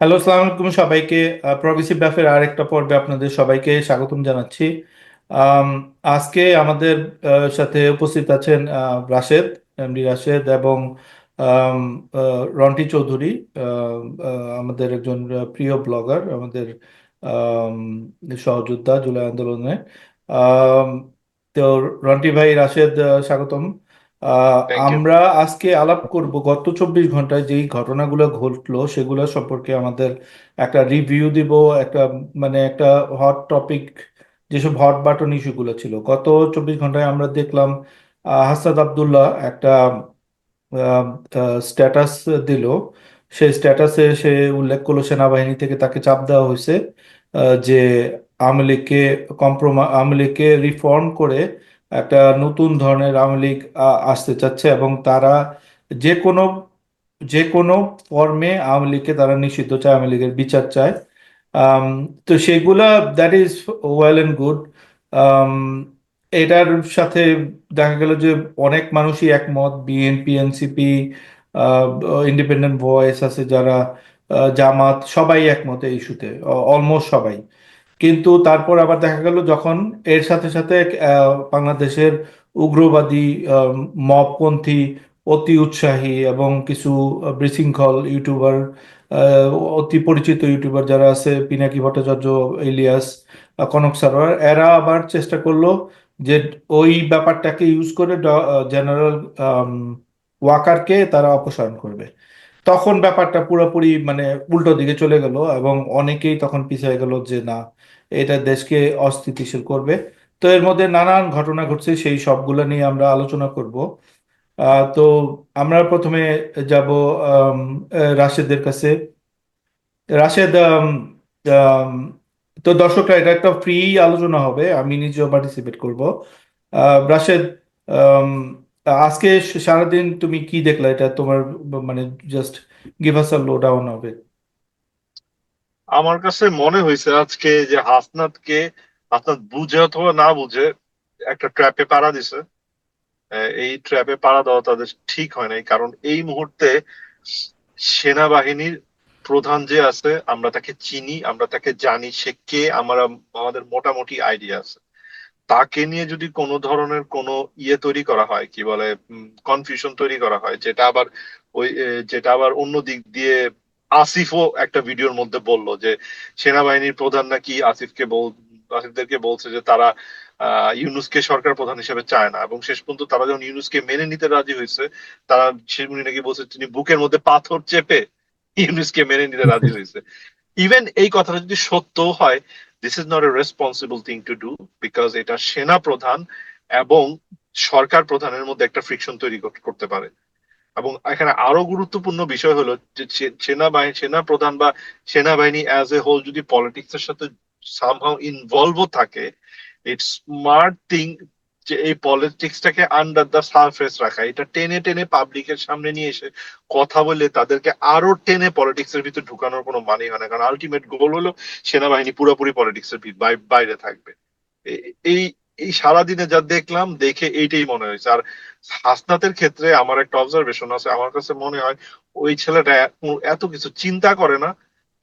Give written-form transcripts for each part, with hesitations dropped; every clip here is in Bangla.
হ্যালো, আসসালামু আলাইকুম সবাইকে। প্রগ্রেসিভ ব্যাফের আর একটা পর্বে আপনাদের সবাইকে স্বাগতম জানাচ্ছি। আম, আজকে আমাদের সাথে উপস্থিত আছেন রাশেদ, এমডি রাশেদ, এবং আম, রন্টি চৌধুরী, আমাদের একজন প্রিয় ব্লগার, আমাদের আম, সহযোদ্ধা জুলাই আন্দোলনে। আম, তো রন্টি ভাই, রাশেদ, স্বাগতম। আহ, থ্যাংক ইউ। আমরা আজকে আলাপ করব গত 24 ঘন্টায় যেই ঘটনাগুলো ঘটলো সেগুলো সম্পর্কে আমাদের একটা রিভিউ দিব। একটা একটা হট টপিক, যেসব হট বাটন ইস্যুগুলো ছিল গত 24 ঘন্টায় আমরা দেখলাম। হাসনাত আব্দুল্লাহ একটা স্ট্যাটাস দিল। সেই স্ট্যাটাসে সে উল্লেখ করলো সেনাবাহিনী থেকে তাকে চাপ দেওয়া হয়েছে, যে আওয়ামী লীগকে আওয়ামী লীগকে রিফর্ম করে একটা নতুন ধরনের আওয়ামী লীগ আসতে চাচ্ছে, এবং তারা যে কোনো যে কোনো ফর্মে আওয়ামী লীগকে তারা নিষিদ্ধ চায়, আওয়ামী লীগের বিচার চায়। আম, তো সেগুলা, that is well and good. এটার সাথে দেখা গেল যে অনেক মানুষই একমত, বিএনপি, এনসিপি, ইন্ডিপেন্ডেন্ট ভয়েস আছে যারা, জামাত, সবাই একমত এই ইস্যুতে, অলমোস্ট সবাই। কিন্তু তারপর আবার দেখা গেল যখন এর সাথে সাথে বাংলাদেশের উগ্রবাদী, মবপন্থী, অতি উৎসাহী এবং কিছু বিশৃঙ্খল ইউটিউবার, অতি পরিচিত ইউটিউবার যারা আছে, পিনাকি ভট্টাচার্য, ইলিয়াস, কনক সারোয়ার, এরা আবার চেষ্টা করলো যে ওই ব্যাপারটাকে ইউজ করে জেনারেল ওয়াকারকে তারা অপসারণ করবে। তখন ব্যাপারটা পুরোপুরি উল্টো দিকে চলে গেল, এবং অনেকেই তখন পিছিয়ে গেল যে না, এটা দেশকে অস্থিতিশীল করবে। তো এর মধ্যে নানান ঘটনা ঘটছে, সেই সবগুলো নিয়ে আমরা আলোচনা করব। তো আমরা প্রথমে যাব রাশেদের কাছে। রাশেদ, আম, তো দর্শকরা, এটা একটা ফ্রি আলোচনা হবে, আমি নিজেও পার্টিসিপেট করব। রাশেদ, আম, আজকে সারাদিন তুমি কি দেখলা, এটা তোমার মানে জাস্ট গিভ আস আ লো ডাউন হবে। আমার কাছে মনে হয়েছে আজকে যে হাসনাত বুঝে অথবা না বুঝে একটা ট্র্যাপে পাড়া দিছে। এই ট্র্যাপে পাড়া দেওয়া তাদের ঠিক হয় নাই, কারণ এই মুহূর্তে সেনাবাহিনীর প্রধান যে আছে আমরা তাকে চিনি, আমরা তাকে জানি সে কে, আমাদের মোটামুটি আইডিয়া আছে। তাকে নিয়ে যদি কোনো ধরনের কোনো তৈরি করা হয়, কি বলে, কনফিউশন তৈরি করা হয়, যেটা আবার অন্য দিক দিয়ে আসিফও একটা ভিডিওর মধ্যে বলল যে সেনাবাহিনীর প্রধান নাকি আসিফদেরকে বলছে যে তারা ইউনূসকে সরকার প্রধান হিসেবে চায় না, এবং শেষ পর্যন্ত তারা যখন ইউনূসকে মেনে নিতে রাজি হয়েছে, তারা উনি নাকি বলছে তিনি বুকের মধ্যে পাথর চেপে ইউনূসকে মেনে নিতে রাজি হয়েছে। ইভেন এই কথাটা যদি সত্য হয়, this is not a responsible thing to do, because এটা সেনা প্রধান এবং সরকার প্রধানের মধ্যে একটা ফ্রিকশন তৈরি করতে পারে। এবং এখানে আরো গুরুত্বপূর্ণ বিষয় হলো যে সেনা প্রধান বা সেনাবাহিনী অ্যাজ এ হোল যদি পলিটিক্স এর সাথে সামহাও ইনভলভ থাকে, ইটস স্মার্ট থিং যে এই পলিটিক্সটাকে আন্ডার দ্য সারফেস রাখা, এটা টেনে টেনে পাবলিকের সামনে নিয়ে এসে কথা বলে তাদেরকে আরো টেনে পলিটিক্স এর ভিতরে ঢুকানোর কোনো মানে হয় না, কারণ আলটিমেট গোল হলো সেনাবাহিনী পুরোপুরি পলিটিক্স এর বাইরে থাকবে। এই এই সারাদিনে যা দেখলাম, দেখে এইটাই মনে হয়েছে। আর হাসনাতের ক্ষেত্রে আমার একটা অবজারভেশন আছে, আমার কাছে মনে হয় ওই ছেলেটা এত কিছু চিন্তা করে না,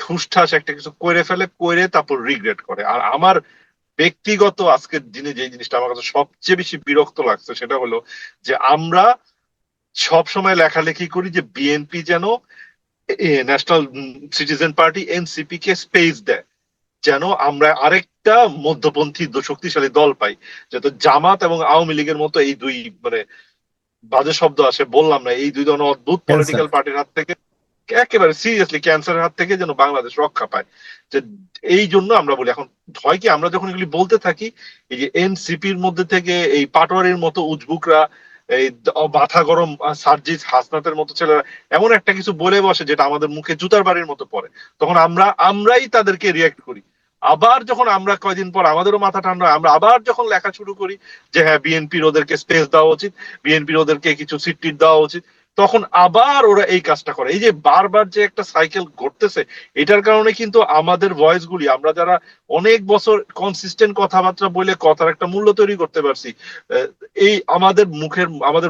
ঠুসঠাস একটা কিছু করে ফেলে, করে তারপর রিগ্রেট করে। আর আমার ব্যক্তিগত আজকের দিনে যে জিনিসটা আমার কাছে সবচেয়ে বেশি বিরক্ত লাগছে সেটা হলো যে আমরা সব সময় লেখালেখি করি যে বিএনপি যেন ন্যাশনাল সিটিজেন পার্টি এনসিপি কে স্পেস দেয়, যেন আমরা আরেকটা মধ্যপন্থী শক্তিশালী দল পাই, যাতে জামাত এবং আওয়ামী লীগের মতো এই দুই, মানে বাজে শব্দ আসে বললাম না, এই দুই ধরনের অদ্ভুত ক্যান্সার। পলিটিক্যাল পার্টির হাত থেকে, একেবারে সিরিয়াসলি ক্যান্সারের হাত থেকে যেন বাংলাদেশ রক্ষা পায়। যে এই জন্য আমরা বলি এখন, হয় কি আমরা যখন এগুলি বলতে থাকি, এই যে এনসিপির মধ্যে থেকে এই পাটোয়ারির মতো উজবুকরা, এই মাথা গরম সার্জিস হাসনাতের মতো ছেলেরা এমন একটা কিছু বলে বসে যেটা আমাদের মুখে জুতার বাড়ির মতো পড়ে, তখন আমরাই তাদেরকে রিয়াক্ট করি। আবার যখন আমরা কয়দিন পর আমাদেরও মাথা ঠান্ডা হয়, আমরা আবার যখন লেখা শুরু করি যে হ্যাঁ বিএনপির ওদেরকে স্পেস দেওয়া উচিত, বিএনপির ওদেরকে কিছু সিট টিট দেওয়া উচিত, তখন আবার ওরা এই কাজটা করে। এই যে বারবার যে একটা সাইকেল ঘটতেছে, এটার কারণে কিন্তু আমাদের ভয়েস গুলি, আমরা যারা অনেক বছর কনসিস্টেন্ট কথাবার্তা বলে কথার একটা মূল্য তৈরি করতে পারছি, এই আমাদের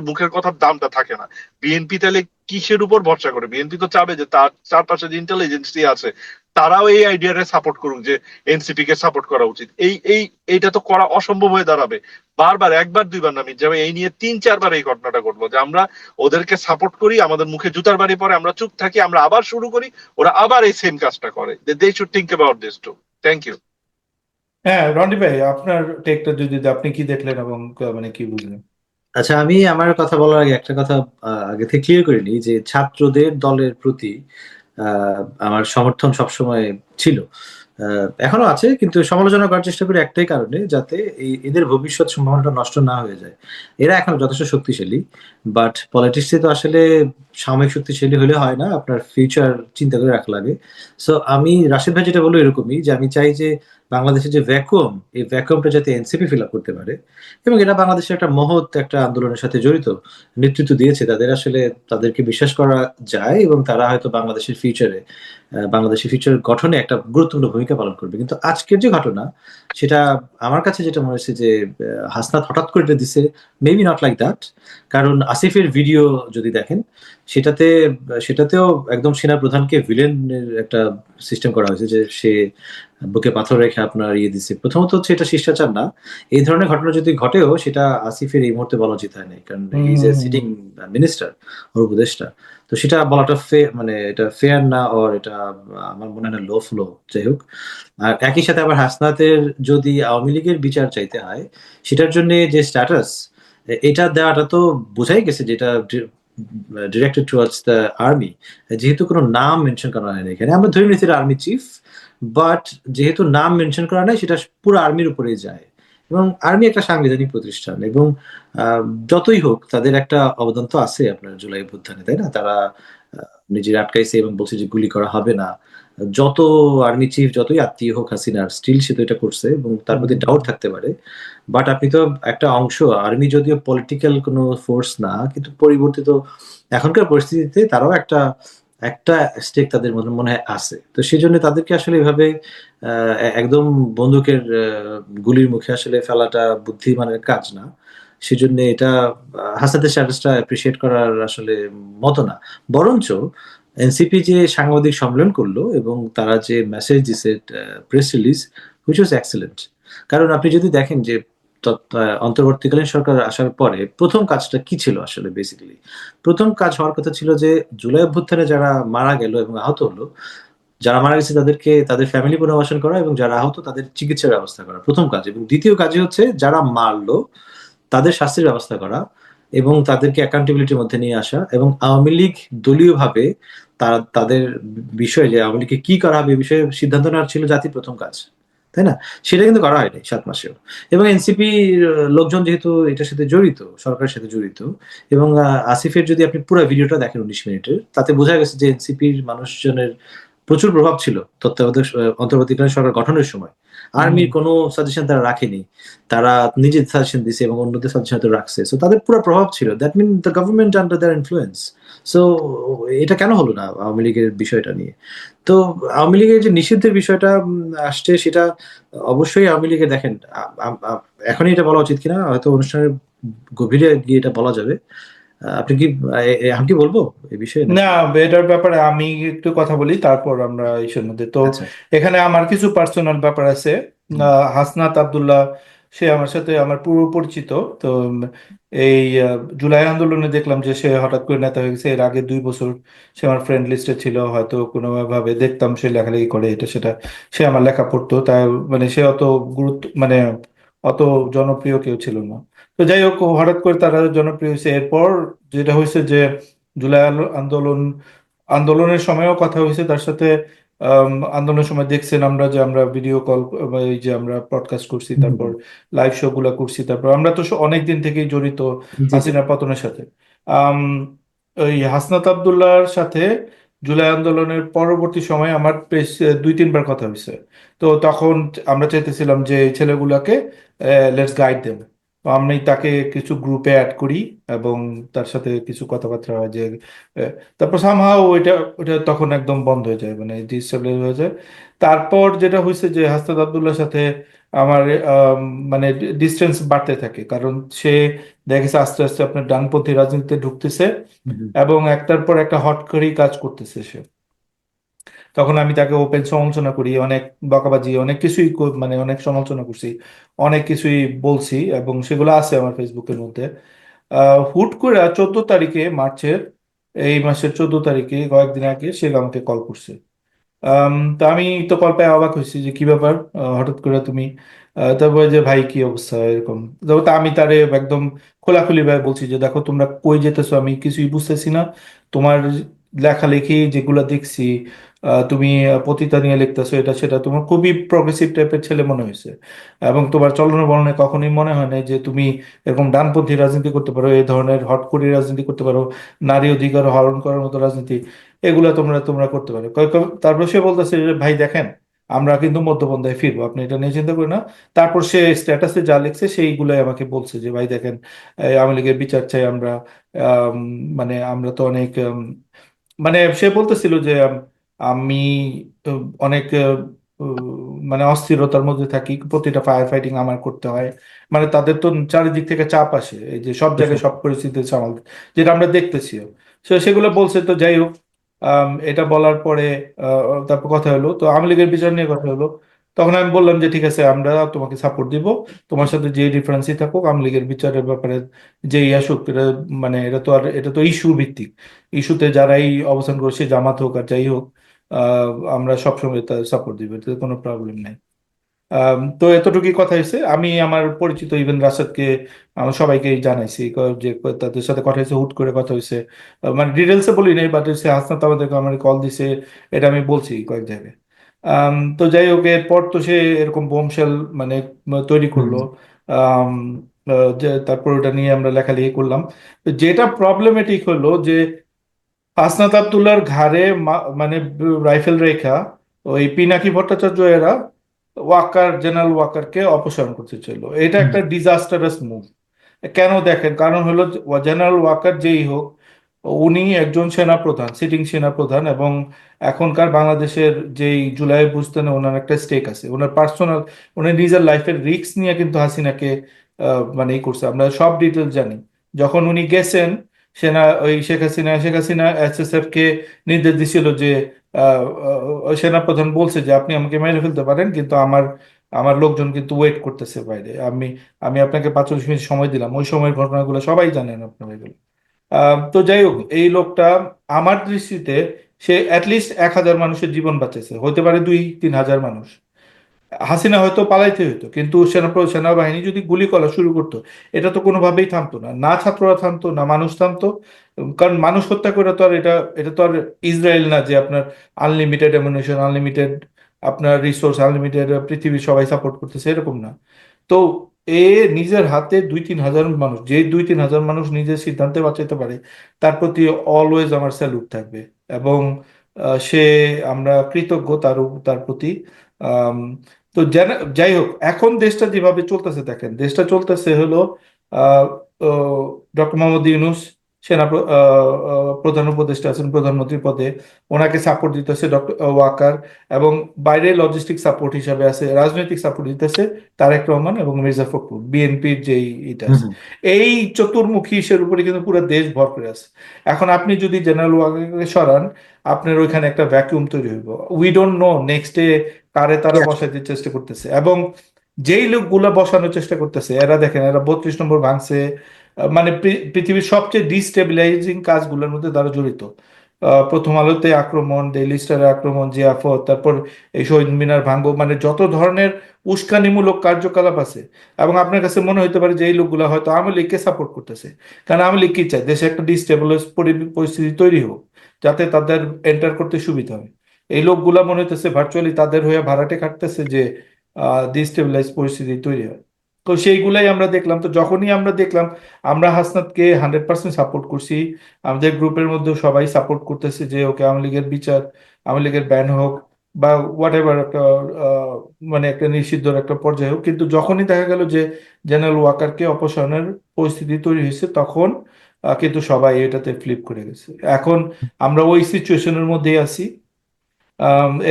মুখের কথার দামটা থাকে না। বিএনপি তাহলে কিসের উপর ভরসা করে? বিএনপি তো চাবে যে তার চারপাশে যে ইন্টেলিজেন্সি আছে তারাও এই আইডিয়ারে সাপোর্ট করুক যে এনসিপি কে সাপোর্ট করা উচিত। এইটা তো করা অসম্ভব হয়ে দাঁড়াবে। বারবার, একবার দুইবার না মির্জা ভাই, এই নিয়ে তিন চারবার এই ঘটনাটা ঘটলো যে আমরা ওদেরকে সাপোর্ট করি, আমাদের মুখে জুতার বাড়ি পড়ে, আমরা চুপ থাকি, আমরা আবার শুরু করি, ওরা আবার এই সেম কাজটা করে। They should think about this too. Thank you. হ্যাঁ, রনি ভাই, আপনার টেকটা যদি আপনি কি দেখলেন এবং মানে কি বুঝলেন? আচ্ছা, আমি আমার কথা বলার আগে একটা কথা আগে থেকে ক্লিয়ার করে নিই যে ছাত্রদের দলের প্রতি আহ, আমার সমর্থন সবসময় ছিল, এখনো আছে, কিন্তু সমালোচনা করার চেষ্টা করি একটাই কারণে, যাতে এদের ভবিষ্যৎ সম্ভাবনাটা নষ্ট না হয়ে যায়। এরা এখনো যথেষ্ট শক্তিশালী, বাট পলিটিক্সে তো আসলে সাময়িক শক্তিশালী হলে হয় না, আপনার ফিউচার চিন্তা করে রাখা লাগে। সো আমি রাশিদ ভাই যেটা বললো এরকমই, যে আমি চাই যে বাংলাদেশের যে ভ্যাকুয়াম, এই ভ্যাকুয়ামটা যাতে এনসিপি ফিল আপ করতে পারে। এবং এরা বাংলাদেশের একটা মহৎ একটা আন্দোলনের সাথে জড়িত, নেতৃত্ব দিয়েছে, তাদের আসলে তাদেরকে বিশ্বাস করা যায়, এবং তারা হয়তো বাংলাদেশের ফিউচার গঠনে একটা গুরুত্বপূর্ণ ভূমিকা পালন করবে। কিন্তু আজকের যে ঘটনা, সেটা আমার কাছে যেটা মনে হচ্ছে যে হাসনাত হঠাৎ করে এটা দিছে, মেবি নট লাইক দ্যাট। কারণ আসিফের ভিডিও যদি দেখেন, সেটাতে সেটাতেও একদম সেনা প্রধানকে ভিলেনের একটা সিস্টেম করা হয়েছে, যে সে বুকে পাথর রেখে আপনার ইয়ে দিচ্ছে। প্রথমত হচ্ছে এটা শিষ্টাচার না। এই ধরনের ঘটনা যদি ঘটেও, সেটা আসিফের এই মুহূর্তে বলা উচিত হয় নাই, কারণ hmm, he is a hmm, hmm. Sitting minister, ওর উপদেষ্টা। তো সেটা বলাটা মানে এটা ফেয়ার না, ওর এটা আমার মনে হয় না লো ফ্লো। যাই হোক, আর একই সাথে আবার হাসনাতের যদি আওয়ামী লীগের বিচার চাইতে হয়, সেটার জন্য যে স্ট্যাটাস এটা দেওয়াটা তো বোঝাই গেছে, যেটা ডিরেক্টেড টুয়ার্ডস দ্য আর্মি। যেহেতু কোনো নাম মেনশন করা হয়নি এখানে, আমরা ধরে নিচ্ছি আর্মি চিফ, বাট যেহেতু নাম মেনশন করা নাই, সেটা পুরো আর্মির উপরেই যায়। এবং আর্মি একটা সাংবিধানিক প্রতিষ্ঠান, এবং আহ, যতই হোক তাদের একটা অবদান তো আছে আপনার জুলাই অভ্যুত্থানে, তাই না? তারা নিজের আটকাইছে এবং বলছে যে গুলি করা হবে না। যত আর্মি চিফ যতই আত্মীয় হোক হাসিনার, স্টিল সে তো এটা করছে, এবং তার হুম, প্রতি হুম, ডাউট থাকতে পারে। বাট আপনি তো একটা অংশ, আর্মি যদিও পলিটিক্যাল কোনো ফোর্স না, কিন্তু পরিবর্তিত এখনকার পরিস্থিতিতে তারাও একটা একটা স্টেক তাদের মনে মনে হয় আছে। তো সেই জন্য তাদেরকে আসলে এভাবে একদম বন্দুকের গুলির মুখে আসলে ফেলাটা বুদ্ধিমানের কাজ না। সেজন্য এটা হাসাদের স্ট্যাটাসটা অ্যাপ্রিসিয়েট করার আসলে মতো না। বরঞ্চ এনসিপি যে সাংবাদিক সম্মেলন করলো এবং তারা যে মেসেজ দিছে, press release, which was excellent. কারণ আপনি যদি দেখেন যে অন্তর্বর্তীকালীন সরকার আসার পরে প্রথম কাজটা কি ছিল আসলে, বেসিক্যালি প্রথম কাজ হওয়ার কথা ছিল যে জুলাই অভ্যুত্থানে যারা মারা গেল এবং আহত হলো, যারা মারা গেছে তাদেরকে তাদের ফ্যামিলি পুনর্বাসন করা, এবং যারা আহত তাদের চিকিৎসার ব্যবস্থা করা প্রথম কাজ। এবং দ্বিতীয় কাজই হচ্ছে যারা মারলো তাদের শাস্তির ব্যবস্থা করা, এবং তাদেরকে অ্যাকাউন্টেবিলিটির মধ্যে নিয়ে আসা। এবং আওয়ামী লীগ দলীয়ভাবে তারা তাদের বিষয়ে, যে আওয়ামী লীগকে কি করা হবে এই বিষয়ে সিদ্ধান্ত নেওয়ার ছিল জাতির প্রথম কাজ, তাই না? সেটা কিন্তু করা হয়নি 7 মাসেও। এবং এনসিপি লোকজন যেহেতু এটার সাথে জড়িত, সরকারের সাথে জড়িত, এবং আসিফের যদি আপনি পুরো ভিডিওটা দেখেন 19 মিনিটের, তাতে বোঝা গেছে যে এনসিপির মানুষজনের প্রচুর প্রভাব ছিল তত্ত্বাবধায়ক অন্তর্বর্তীকালীন সরকার গঠনের সময়। হুম। আর্মির কোনো সাজেশন তারা রাখেনি, তারা নিজের সাজেশন দিছে এবং অন্যদের সাজেশন তো রাখছে। সো তাদের পুরো প্রভাব ছিল, that mean the government under their influence. So এটা কেন হলো না আওয়ামী লীগের বিষয়টা নিয়ে? তো আওয়ামী লীগের যে নিষিদ্ধের বিষয়টা আসছে, সেটা অবশ্যই আওয়ামী লীগে দেখেন, এখনই এটা বলা উচিত কিনা হয়তো অনুষ্ঠানের গভীরে গিয়ে এটা বলা যাবে। আপনি কি এখন কি বলবো এই বিষয়ে না, নাকি? এটার ব্যাপারে আমি একটু কথা বলি, তারপর আমরা ইসের মধ্যে তো আচ্ছা। এখানে আমার কিছু পার্সোনাল ব্যাপার আছে। হুম। হাসনাত আব্দুল্লাহ, সে আমার সাথে আমার পুরো পরিচিত। তো এই জুলাই আন্দোলনে দেখলাম যে সে হঠাৎ করে নেতা হয়ে গেছে। এর আগে 2 বছর সে আমার ফ্রেন্ড লিস্টে ছিল, হয়তো কোনো ভাবে দেখতাম সে লেখালেখি করে এটা সেটা, সে আমার লেখা পড়তো, তাই মানে সে অত গুরুত্ব মানে অত জনপ্রিয় কেউ ছিল না। তো যাই হোক, হঠাৎ করে তারা জনপ্রিয় হয়েছে। এরপর যেটা হয়েছে যে জুলাই আন্দোলন আন্দোলনের সময়ও কথা হয়েছে তার সাথে। আন্দোলনের সময় দেখছেন আমরা যে আমরা ভিডিও কল, এই যে আমরা পডকাস্ট করছি, হুম, হুম, তারপর লাইভ শো গুলা করছি, তারপর আমরা তো অনেক দিন থেকেই জড়িত হুম। জি, জি। হাসিনা পতনের সাথে। আম, ওই হাসনাত আবদুল্লাহর সাথে জুলাই আন্দোলনের পরবর্তী সময়ে আমার বেশ 2-3 বার কথা হয়েছে। তো তখন আমরা চাইতেছিলাম যে এই ছেলেগুলাকে লেটস গাইড দেম। তো আমি তাকে কিছু গ্রুপে অ্যাড করি এবং তার সাথে কিছু কথাবার্তা হয় যে তারপর সামহাও ওইটা ওটা তখন একদম বন্ধ হয়ে যায়, মানে ডিস্টেবলাইজ হয়ে যায়। তারপর যেটা হয়েছে যে হাসনাত আবদুল্লাহর সাথে আমার মানে ডিস্টেন্স বাড়তে থাকে, কারণ সে দেখা গেছে আস্তে আস্তে আপনার ডানপন্থী রাজনীতিতে ঢুকতেছে হুম, এবং একটার পর একটা হট করেই কাজ করতেছে সে। তখন আমি তাকে ওপেন সমালোচনা করি, অনেক বকাবাজি, অনেক কিছুই মানে অনেক সমালোচনা করছি, অনেক কিছুই বলছি, এবং সেগুলো আছে আমার ফেসবুকের মধ্যে। হুট করে 14 তারিখে, মার্চের, এই মাসের 14 তারিখে, কয়েকদিন আগে সে আমাকে কল করছে। তো আমি তো কল পেয়ে অবাক হয়েছি যে কি ব্যাপার, হঠাৎ করে তুমি। তারপরে যে ভাই কি অবস্থা এরকম, তো আমি তারে একদম খোলাখুলি ভাবে বলছি যে দেখো তোমরা কই যেতেছো আমি কিছুই বুঝতেছি না। তোমার লেখালেখি যেগুলো দেখছি, তুমি পতিতা নিয়ে লিখতেছো, এটা সেটা, তোমার খুবই প্রগ্রেসিভ টাইপের ছেলে মনে হয়েছে, এবং তোমার চলন বলনে কখনোই মনে হয় না যে তুমি এরকম ডানপন্থী রাজনীতি করতে পারো, এই ধরনের হটকরি রাজনীতি করতে পারো, নারী অধিকার হরণ করার মতো রাজনীতি, এগুলা তোমরা তোমরা করতে পারো। তারপর সে বলতেছে যে ভাই দেখেন, আমরা কিন্তু মধ্যপন্থায় ফিরবো, আপনি এটা নিয়ে চিন্তা করেন না। তারপর সে স্ট্যাটাসে যা লিখছে সেইগুলাই আমাকে বলছে যে ভাই দেখেন, এই আওয়ামী লীগের বিচার চাই আমরা। আম, মানে আমরা তো অনেক মানে সে বলতেছিল যে আমি অনেক মানে অস্থিরতার মধ্যে থাকি, প্রতিটা ফায়ার ফাইটিং আমার করতে হয়। মানে তাদের তো চারিদিক থেকে চাপ আসে, এই যে সব জায়গায় সব পরিস্থিতি সামাল, যেটা আমরা দেখতেছি। সেগুলো বলছে। তো যাই হোক, এটা বলার পরে তারপর কথা হলো, তো আওয়ামী লীগের বিচার নিয়ে কথা হলো। তখন আমি বললাম যে ঠিক আছে, আমরা তোমাকে সাপোর্ট দিব, তোমার সাথে যে ডিফারেন্সই থাকুক, আওয়ামী লীগের বিচারের ব্যাপারে যেই আসুক, এটা মানে এটা তো ইস্যু ভিত্তিক। ইস্যুতে যারাই অবস্থান করছে, জামাত হোক আর যাই হোক, আহ, আমরা সবসময় তার সাপোর্ট দিব, এতে কোনো প্রবলেম নাই। তো এতটুকুই কথা হয়েছে। আমি আমার পরিচিত ইভেন রাশেদকে, আমার সবাইকে জানাইছি যে তাদের সাথে কথা হয়েছে, হুট করে কথা হয়েছে। মানে ডিটেলসে বলি নাই, বাট হচ্ছে হাসনাত আমাদেরকে আমার কল দিছে, এটা আমি বলছি কয়েক জায়গায়। তো যাই হোক, এরপর তো সে এরকম বোমশেল মানে তৈরি করলো। হুম, আম, যে তারপর ওটা নিয়ে আমরা লেখালেখি করলাম। তো যেটা প্রবলেমেটিক হলো যে হাসনাত আবদুল্লাহর ঘাড়ে মানে রাইফেল রেখা ওই পিনাকি ভট্টাচার্য এরা জেনারেল ওয়াকারকে অপসারণ করতে চাইলো। এটা হুম, একটা ডিজাস্টারাস মুভ। কেন দেখেন, কারণ হলো জেনারেল ওয়াকার যেই হোক, উনি একজন সেনাপ্রধান, সিটিং সেনাপ্রধান, এবং এখনকার বাংলাদেশের যেই জুলাই বুঝতেনে ওনার একটা স্টেক আছে, ওনার পার্সোনাল, উনি নিজের লাইফের রিস্ক নিয়ে কিন্তু হাসিনাকে মানে ই করছে, আমরা সব ডিটেলস জানি। যখন উনি গেছেন, ওই শেখ হাসিনা এসএসএফ কে নির্দেশ দিছিল যে সেনাপ্রধান বলছে যে আপনি আমাকে মেরে ফেলতে পারেন, কিন্তু আমার আমার লোকজন কিন্তু ওয়েট করতেছে বাইরে, আমি আমি আপনাকে 45 মিনিট সময় দিলাম। ওই সময়ের ঘটনাগুলো সবাই জানেন আপনারা এগুলো। তো যাই হোক, এই লোকটা আমার দৃষ্টিতে সে অ্যাটলিস্ট 1,000 মানুষের জীবন বাঁচাইছে, হতে পারে 2-3 হাজার মানুষ। হাসিনা হয়তো পালাইতে হইতো, কিন্তু সেনাবাহিনী যদি গুলি করা শুরু করতো, এটা তো কোনোভাবেই থামতো না, না ছাত্ররা থামতো, না মানুষ থামতো। কারণ মানুষ হত্যা করে তো আর এটা, এটা তো আর ইসরায়েল না যে আপনার আনলিমিটেড অ্যামুনিশন, আনলিমিটেড আপনার রিসোর্স, আনলিমিটেড পৃথিবীর সবাই সাপোর্ট করতেছে, এরকম না। তো এ নিজের হাতে 2-3 হাজার মানুষ, যে 2-3 হাজার মানুষ নিজের সিদ্ধান্তে বাঁচাইতে পারে, তার প্রতি অলওয়েজ আমার স্যালুট থাকবে। এবং সে, আমরা কৃতজ্ঞ তার প্রতি। আম, তো যাই হোক, এখন দেশটা যেভাবে চলতেছে, দেখেন দেশটা চলতেছে হলো ডক্টর মোহাম্মদ ইউনূস প্রধান উপদেষ্টা আছেন প্রধানমন্ত্রী পদে, ওনাকে সাপোর্ট দিতেছে ডক্টর ওয়াকার, এবং বাইরে লজিস্টিক সাপোর্ট হিসাবে আছে, রাজনৈতিক সাপোর্ট দিতেছে তারেক রহমান এবং মির্জা ফখরুল, বিএনপির যেই এটা আছে। হুম, এই চতুর্মুখী ইসের উপরে কিন্তু পুরো দেশ ভর করে আছে। এখন আপনি যদি জেনারেল ওয়াকারকে সরান, আপনার ওইখানে একটা ভ্যাকুয়াম তৈরি হইব। উই ডোন্ট নো নেক্সটে কারে তারা হুম। বসাইতে চেষ্টা করতেছে, এবং যেই লোকগুলা বসানোর চেষ্টা করতেছে, এরা দেখেন, এরা 32 নম্বর ভাঙছে। মানে পৃথিবীর সবচেয়ে ডিস্টেবিলাইজিং কাজগুলোর মধ্যে তারা জড়িত। প্রথম আলোতে আক্রমণ, ডেইলি স্টারে আক্রমণ, জিয়াফত, তারপর এই শহীদ মিনার ভাঙব, মানে যত ধরনের উস্কানিমূলক কার্যকলাপ আছে। এবং আপনার কাছে মনে হতে পারে যে এই লোকগুলা হয়তো আওয়ামী লীগকে সাপোর্ট করতেছে, কারণ আওয়ামী লীগ কি চায়, দেশে একটা ডিস্টেবলাইজ পরিস্থিতি তৈরি হোক, যাতে তাদের এন্টার করতে সুবিধা হয়। এই লোকগুলা মনে হইতেছে ভার্চুয়ালি তাদের হয়ে ভাড়াটে খাটতেছে যে ডিস্টেবিলাইজ পরিস্থিতি তৈরি হয়। তো সেইগুলাই আমরা দেখলাম। তো যখনই আমরা দেখলাম, আমরা হাসনাতকে 100% সাপোর্ট করছি, আমাদের গ্রুপের মধ্যে সবাই সাপোর্ট করতেছে যে ওকে আওয়ামী লীগের বিচার, আওয়ামী লীগের ব্যান হোক, বা হোয়াট এভার একটা আহ, মানে একটা নিষিদ্ধর একটা পর্যায়ে হোক। কিন্তু যখনই দেখা গেল যে জেনারেল ওয়াকারকে অপসারণের পরিস্থিতি তৈরি হয়েছে, তখন কিন্তু সবাই এটাতে ফ্লিপ করে গেছে। এখন আমরা ওই সিচুয়েশনের মধ্যেই আছি।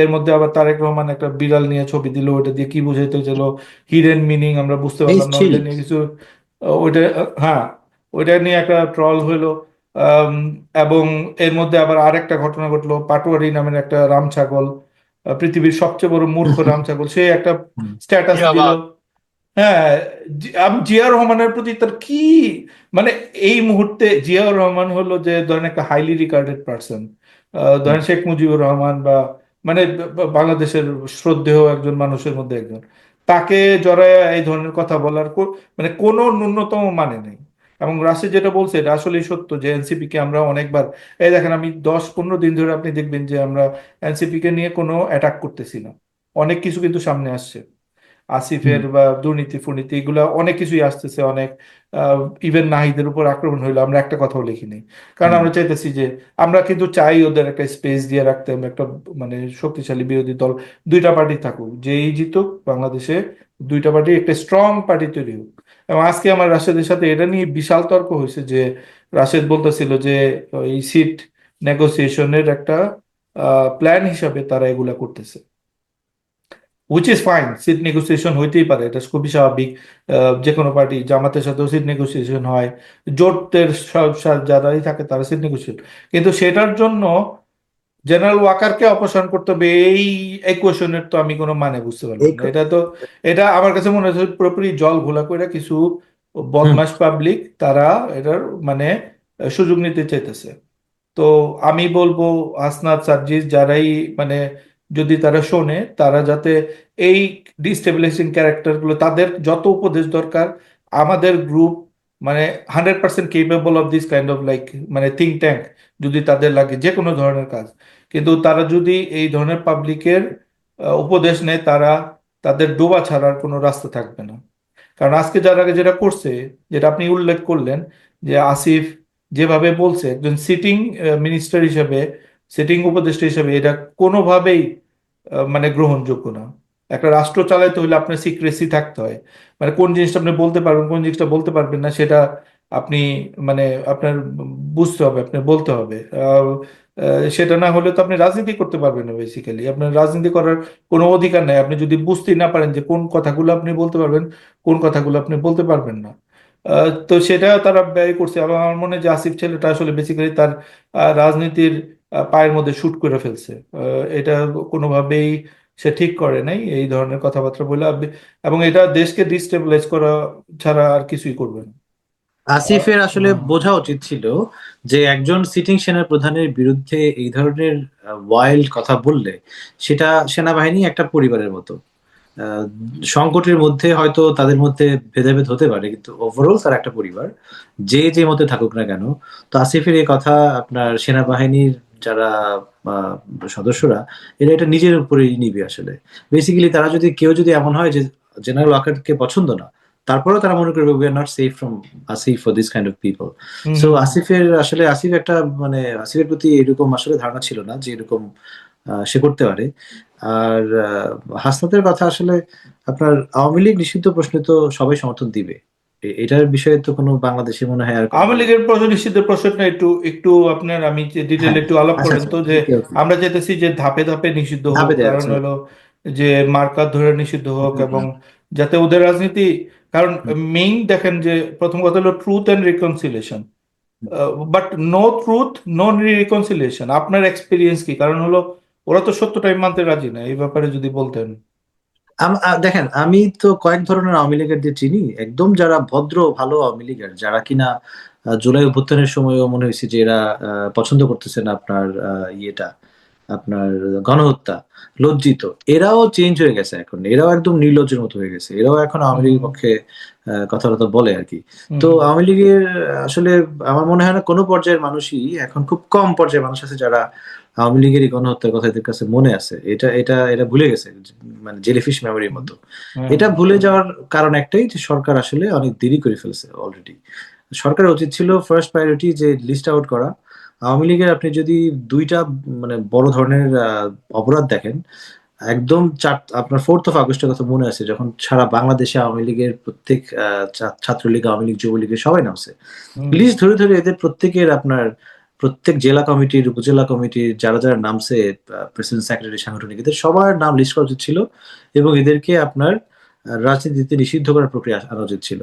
এর মধ্যে আবার তারেক রহমান একটা বিড়াল নিয়ে ছবি দিল, ওটা দিয়ে কি বুঝাইতে চাইলো, হিডেন মিনিং আমরা বুঝতে এই পারলাম না, ছিল। ওইটা নিয়ে কিছু ওইটা হ্যাঁ, ওইটা নিয়ে একটা ট্রল হইলো। আম, এবং এর মধ্যে আবার আরেকটা ঘটনা ঘটলো, পাটোয়ারি নামের একটা রামছাগল, পৃথিবীর সবচেয়ে বড় মূর্খ রামছাগল, সে একটা হুম। স্ট্যাটাস দিল। জিয়াবাদ। হ্যাঁ, আমি জিয়া রহমানের প্রতি তার কি, মানে এই মুহূর্তে জিয়াউর রহমান হলো যে ধরেন একটা হাইলি রিগার্ডেড পার্সন, হুম। ধরেন শেখ মুজিবুর রহমান বা মানে বাংলাদেশের শ্রদ্ধেয় একজন মানুষের মধ্যে একজন, তাকে জড়ায় এই ধরনের কথা বলার মানে কোনো ন্যূনতম মানে নেই। এবং রাশিদ যেটা বলছে এটা আসলেই সত্য যে এনসিপি কে আমরা অনেকবার, এই দেখেন আমি 10-15 দিন ধরে আপনি দেখবেন যে আমরা এনসিপি কে নিয়ে কোনো অ্যাটাক করতেছি না, অনেক কিছু কিন্তু সামনে আসছে, হুম। আসিফের বা দুর্নীতি ফুর্নীতি এগুলা অনেক কিছুই আসতেছে, অনেক ইভেন নাহিদের উপর আক্রমণ হইলো, আমরা একটা কথাও লিখিনি। কারণ হুম। আমরা চাইতেছি যে, আমরা কিন্তু চাই ওদের একটা স্পেস দিয়ে রাখতে, একটা মানে শক্তিশালী বিরোধী দল, দুইটা পার্টি থাকুক, যেই জিতুক বাংলাদেশে দুইটা পার্টি একটা স্ট্রং পার্টি তৈরি হোক। এবং আজকে আমার রাশেদের সাথে এটা নিয়ে বিশাল তর্ক হয়েছে যে রাশেদ বলতেছিল যে এই সিট নেগোসিয়েশনের একটা প্ল্যান হিসাবে তারা এগুলা করতেছে, which is fine, seat negotiation হইতেই পারে, এটা খুবই স্বাভাবিক। যে কোনো পার্টি, জামাতের সাথেও সিট নেগোসিয়েশন হয়, জোটের সব যারাই থাকে তারা সিট নেগোসিয়েশন, কিন্তু সেটার জন্য জেনারেল ওয়াকারকে অপসারণ করতে হবে, এই ইকুয়েশনের তো আমি কোনো মানে বুঝতে পারলাম এই না। এটা তো, এটা আমার কাছে মনে হচ্ছে পুরোপুরি জল ঘোলা করে কিছু হুম। বদমাশ পাবলিক তারা এটার মানে সুযোগ নিতে চাইতেছে। তো আমি বলবো হাসনাত সার্জিস যারাই মানে যদি তারা শোনে, তারা যাতে এই ডিস্টেবিলাইজিং ক্যারেক্টারগুলো, তাদের যত উপদেশ দরকার, আমাদের গ্রুপ মানে 100% capable of this kind of like মানে থিঙ্ক ট্যাঙ্ক, যদি তাদের লাগে যে কোনো ধরনের কাজ, কিন্তু তারা যদি এই ধরনের পাবলিকের উপদেশ নেয়, তারা তাদের ডোবা ছাড়ার কোনো রাস্তা থাকবে না। কারণ আজকে যার আগে যেটা করছে, যেটা আপনি উল্লেখ করলেন, যে আসিফ যেভাবে বলছে একজন সিটিং মিনিস্টার হিসেবে, সিটিং উপদেষ্টা হিসেবে, এটা কোনোভাবেই মানে গ্রহণযোগ্য না। একটা রাষ্ট্র চালাইতে হলে আপনার সিক্রেসি থাকতে হয়, মানে কোন জিনিসটা আপনি বলতে পারবেন, কোন জিনিসটা বলতে পারবেন না, সেটা আপনি মানে আপনার বুঝতে হবে, আপনি বলতে হবে। সেটা না হলে তো আপনি রাজনীতি করতে পারবেন না, বেসিক্যালি আপনার রাজনীতি করার কোনো অধিকার নাই আপনি যদি বুঝতেই না পারেন যে কোন কথাগুলো আপনি বলতে পারবেন, কোন কথাগুলো আপনি বলতে পারবেন না। তো সেটা তারা ব্যয় করছে, এবং আমার মনে হয় যে আসিফ ছেলেটা আসলে বেসিক্যালি তার রাজনীতির পায়ের মধ্যে শুট করে ফেলছে। এটা কোনোভাবেই সে ঠিক করে নাই এই ধরনের কথাবার্তা বলে, এবং এটা দেশকে ডিস্টেবিলাইজ করা ছাড়া আর কিছুই করবে না। আসিফের আসলে হুম। বোঝা উচিত ছিল যে একজন সিটিং সেনা প্রধানের বিরুদ্ধে এই ধরনের ওয়াইল্ড কথা বললে সেটা সেনাবাহিনী একটা পরিবারের মতো। আহ, সংকটের মধ্যে হয়তো তাদের মধ্যে ভেদাভেদ হতে পারে, কিন্তু ওভারঅল তার একটা পরিবার, যে যে মতে থাকুক না কেন। তো আসিফের এই কথা আপনার সেনাবাহিনীর যারা আহ, সদস্যরা, এরা এটা নিজের উপরেই নিবে আসলে। বেসিক্যালি তারা যদি কেউ যদি এমন হয় যে জেনারেল ওয়াকারকে পছন্দ না, তারপরেও তারা মনে করবে we are not safe from Asif for this kind of people. Hmm so hmm hmm. আসিফের আসলে আসিফ একটা মানে আসিফের প্রতি এরকম আসলে ধারণা ছিল না যে এরকম সে করতে পারে। আর হাসনাতের কথা আসলে আপনার আওয়ামী লীগ নিষিদ্ধ প্রশ্নে তো সবাই সমর্থন দিবে। এটার বিষয়ে তো কোনো বাংলাদেশে মনে হয় আর কোনো। আওয়ামী লীগের নিষিদ্ধের প্রশ্নটা একটু একটু আপনার, আমি ডিটেল হ্যাঁ। একটু আলাপ আচ্ছা করেন আচ্ছা, তো, যে ওকে ওকে। আমরা চাইতেছি যে ধাপে ধাপে নিষিদ্ধ হোক, ধাপে দেওয়া কারণ আছে। হলো যে মার্কার ধরে নিষিদ্ধ হোক, হুম, এবং হুম, যাতে ওদের রাজনীতি, কারণ হুম, মেইন দেখেন যে প্রথম কথা হলো truth and reconciliation, hmm. But no truth no reconciliation, আপনার এক্সপিরিয়েন্স কি? কারণ হলো ওরা তো সত্যটাই মানতে রাজি না, এই ব্যাপারে যদি বলতেন। দেখেন, আমি তো কয়েক ধরনের আওয়ামী লীগের দিয়ে চিনি। একদম যারা ভদ্র ভালো আওয়ামী লীগের, যারা কিনা জুলাই অভ্যুত্থানের সময়ও মনে হয়েছে যে এরা পছন্দ করতেছে না আপনার ইয়েটা, আপনার গণহত্যা, লজ্জিত, এরাও চেঞ্জ হয়ে গেছে এখন। এরাও একদম নির্লজ্জের মতো হয়ে গেছে, এরাও এখন আওয়ামী লীগের হুম পক্ষে কথাবার্তা বলে আর কি। হুম তো হুম আওয়ামী লীগের আসলে আমার মনে হয় না কোনো পর্যায়ের মানুষই, এখন খুব কম পর্যায়ের মানুষ আছে যারা আওয়ামী লীগের এই গণহত্যার কথা এদের কাছে মনে আছে। এটা ভুলে গেছে, মানে জেলিফিশ মেমোরির হুম মতো। হুম এটা ভুলে যাওয়ার কারণ একটাই, যে সরকার আসলে অনেক দেরি করে ফেলছে অলরেডি। সরকারের উচিত ছিল ফার্স্ট প্রায়োরিটি যে লিস্ট আউট করা। আওয়ামী লীগের আপনি যদি দুইটা মানে বড় ধরনের অপরাধ দেখেন, একদম আপনার 4 আগস্টের কথা মনে আছে, যখন সারা বাংলাদেশে আওয়ামী লীগের প্রত্যেক ছাত্রলীগ, আওয়ামী লীগ, যুবলীগের সবাই নামছে। হুম লিস্ট ধরে ধরে এদের প্রত্যেকের আপনার প্রত্যেক জেলা কমিটির, উপজেলা কমিটির যারা যারা নামছে, প্রেসিডেন্ট সেক্রেটারি, সাংগঠনিক, এদের সবার নাম লিস্ট করা উচিত ছিল। এবং এদেরকে আপনার রাজনীতিতে নিষিদ্ধ করার প্রক্রিয়া আনা উচিত ছিল।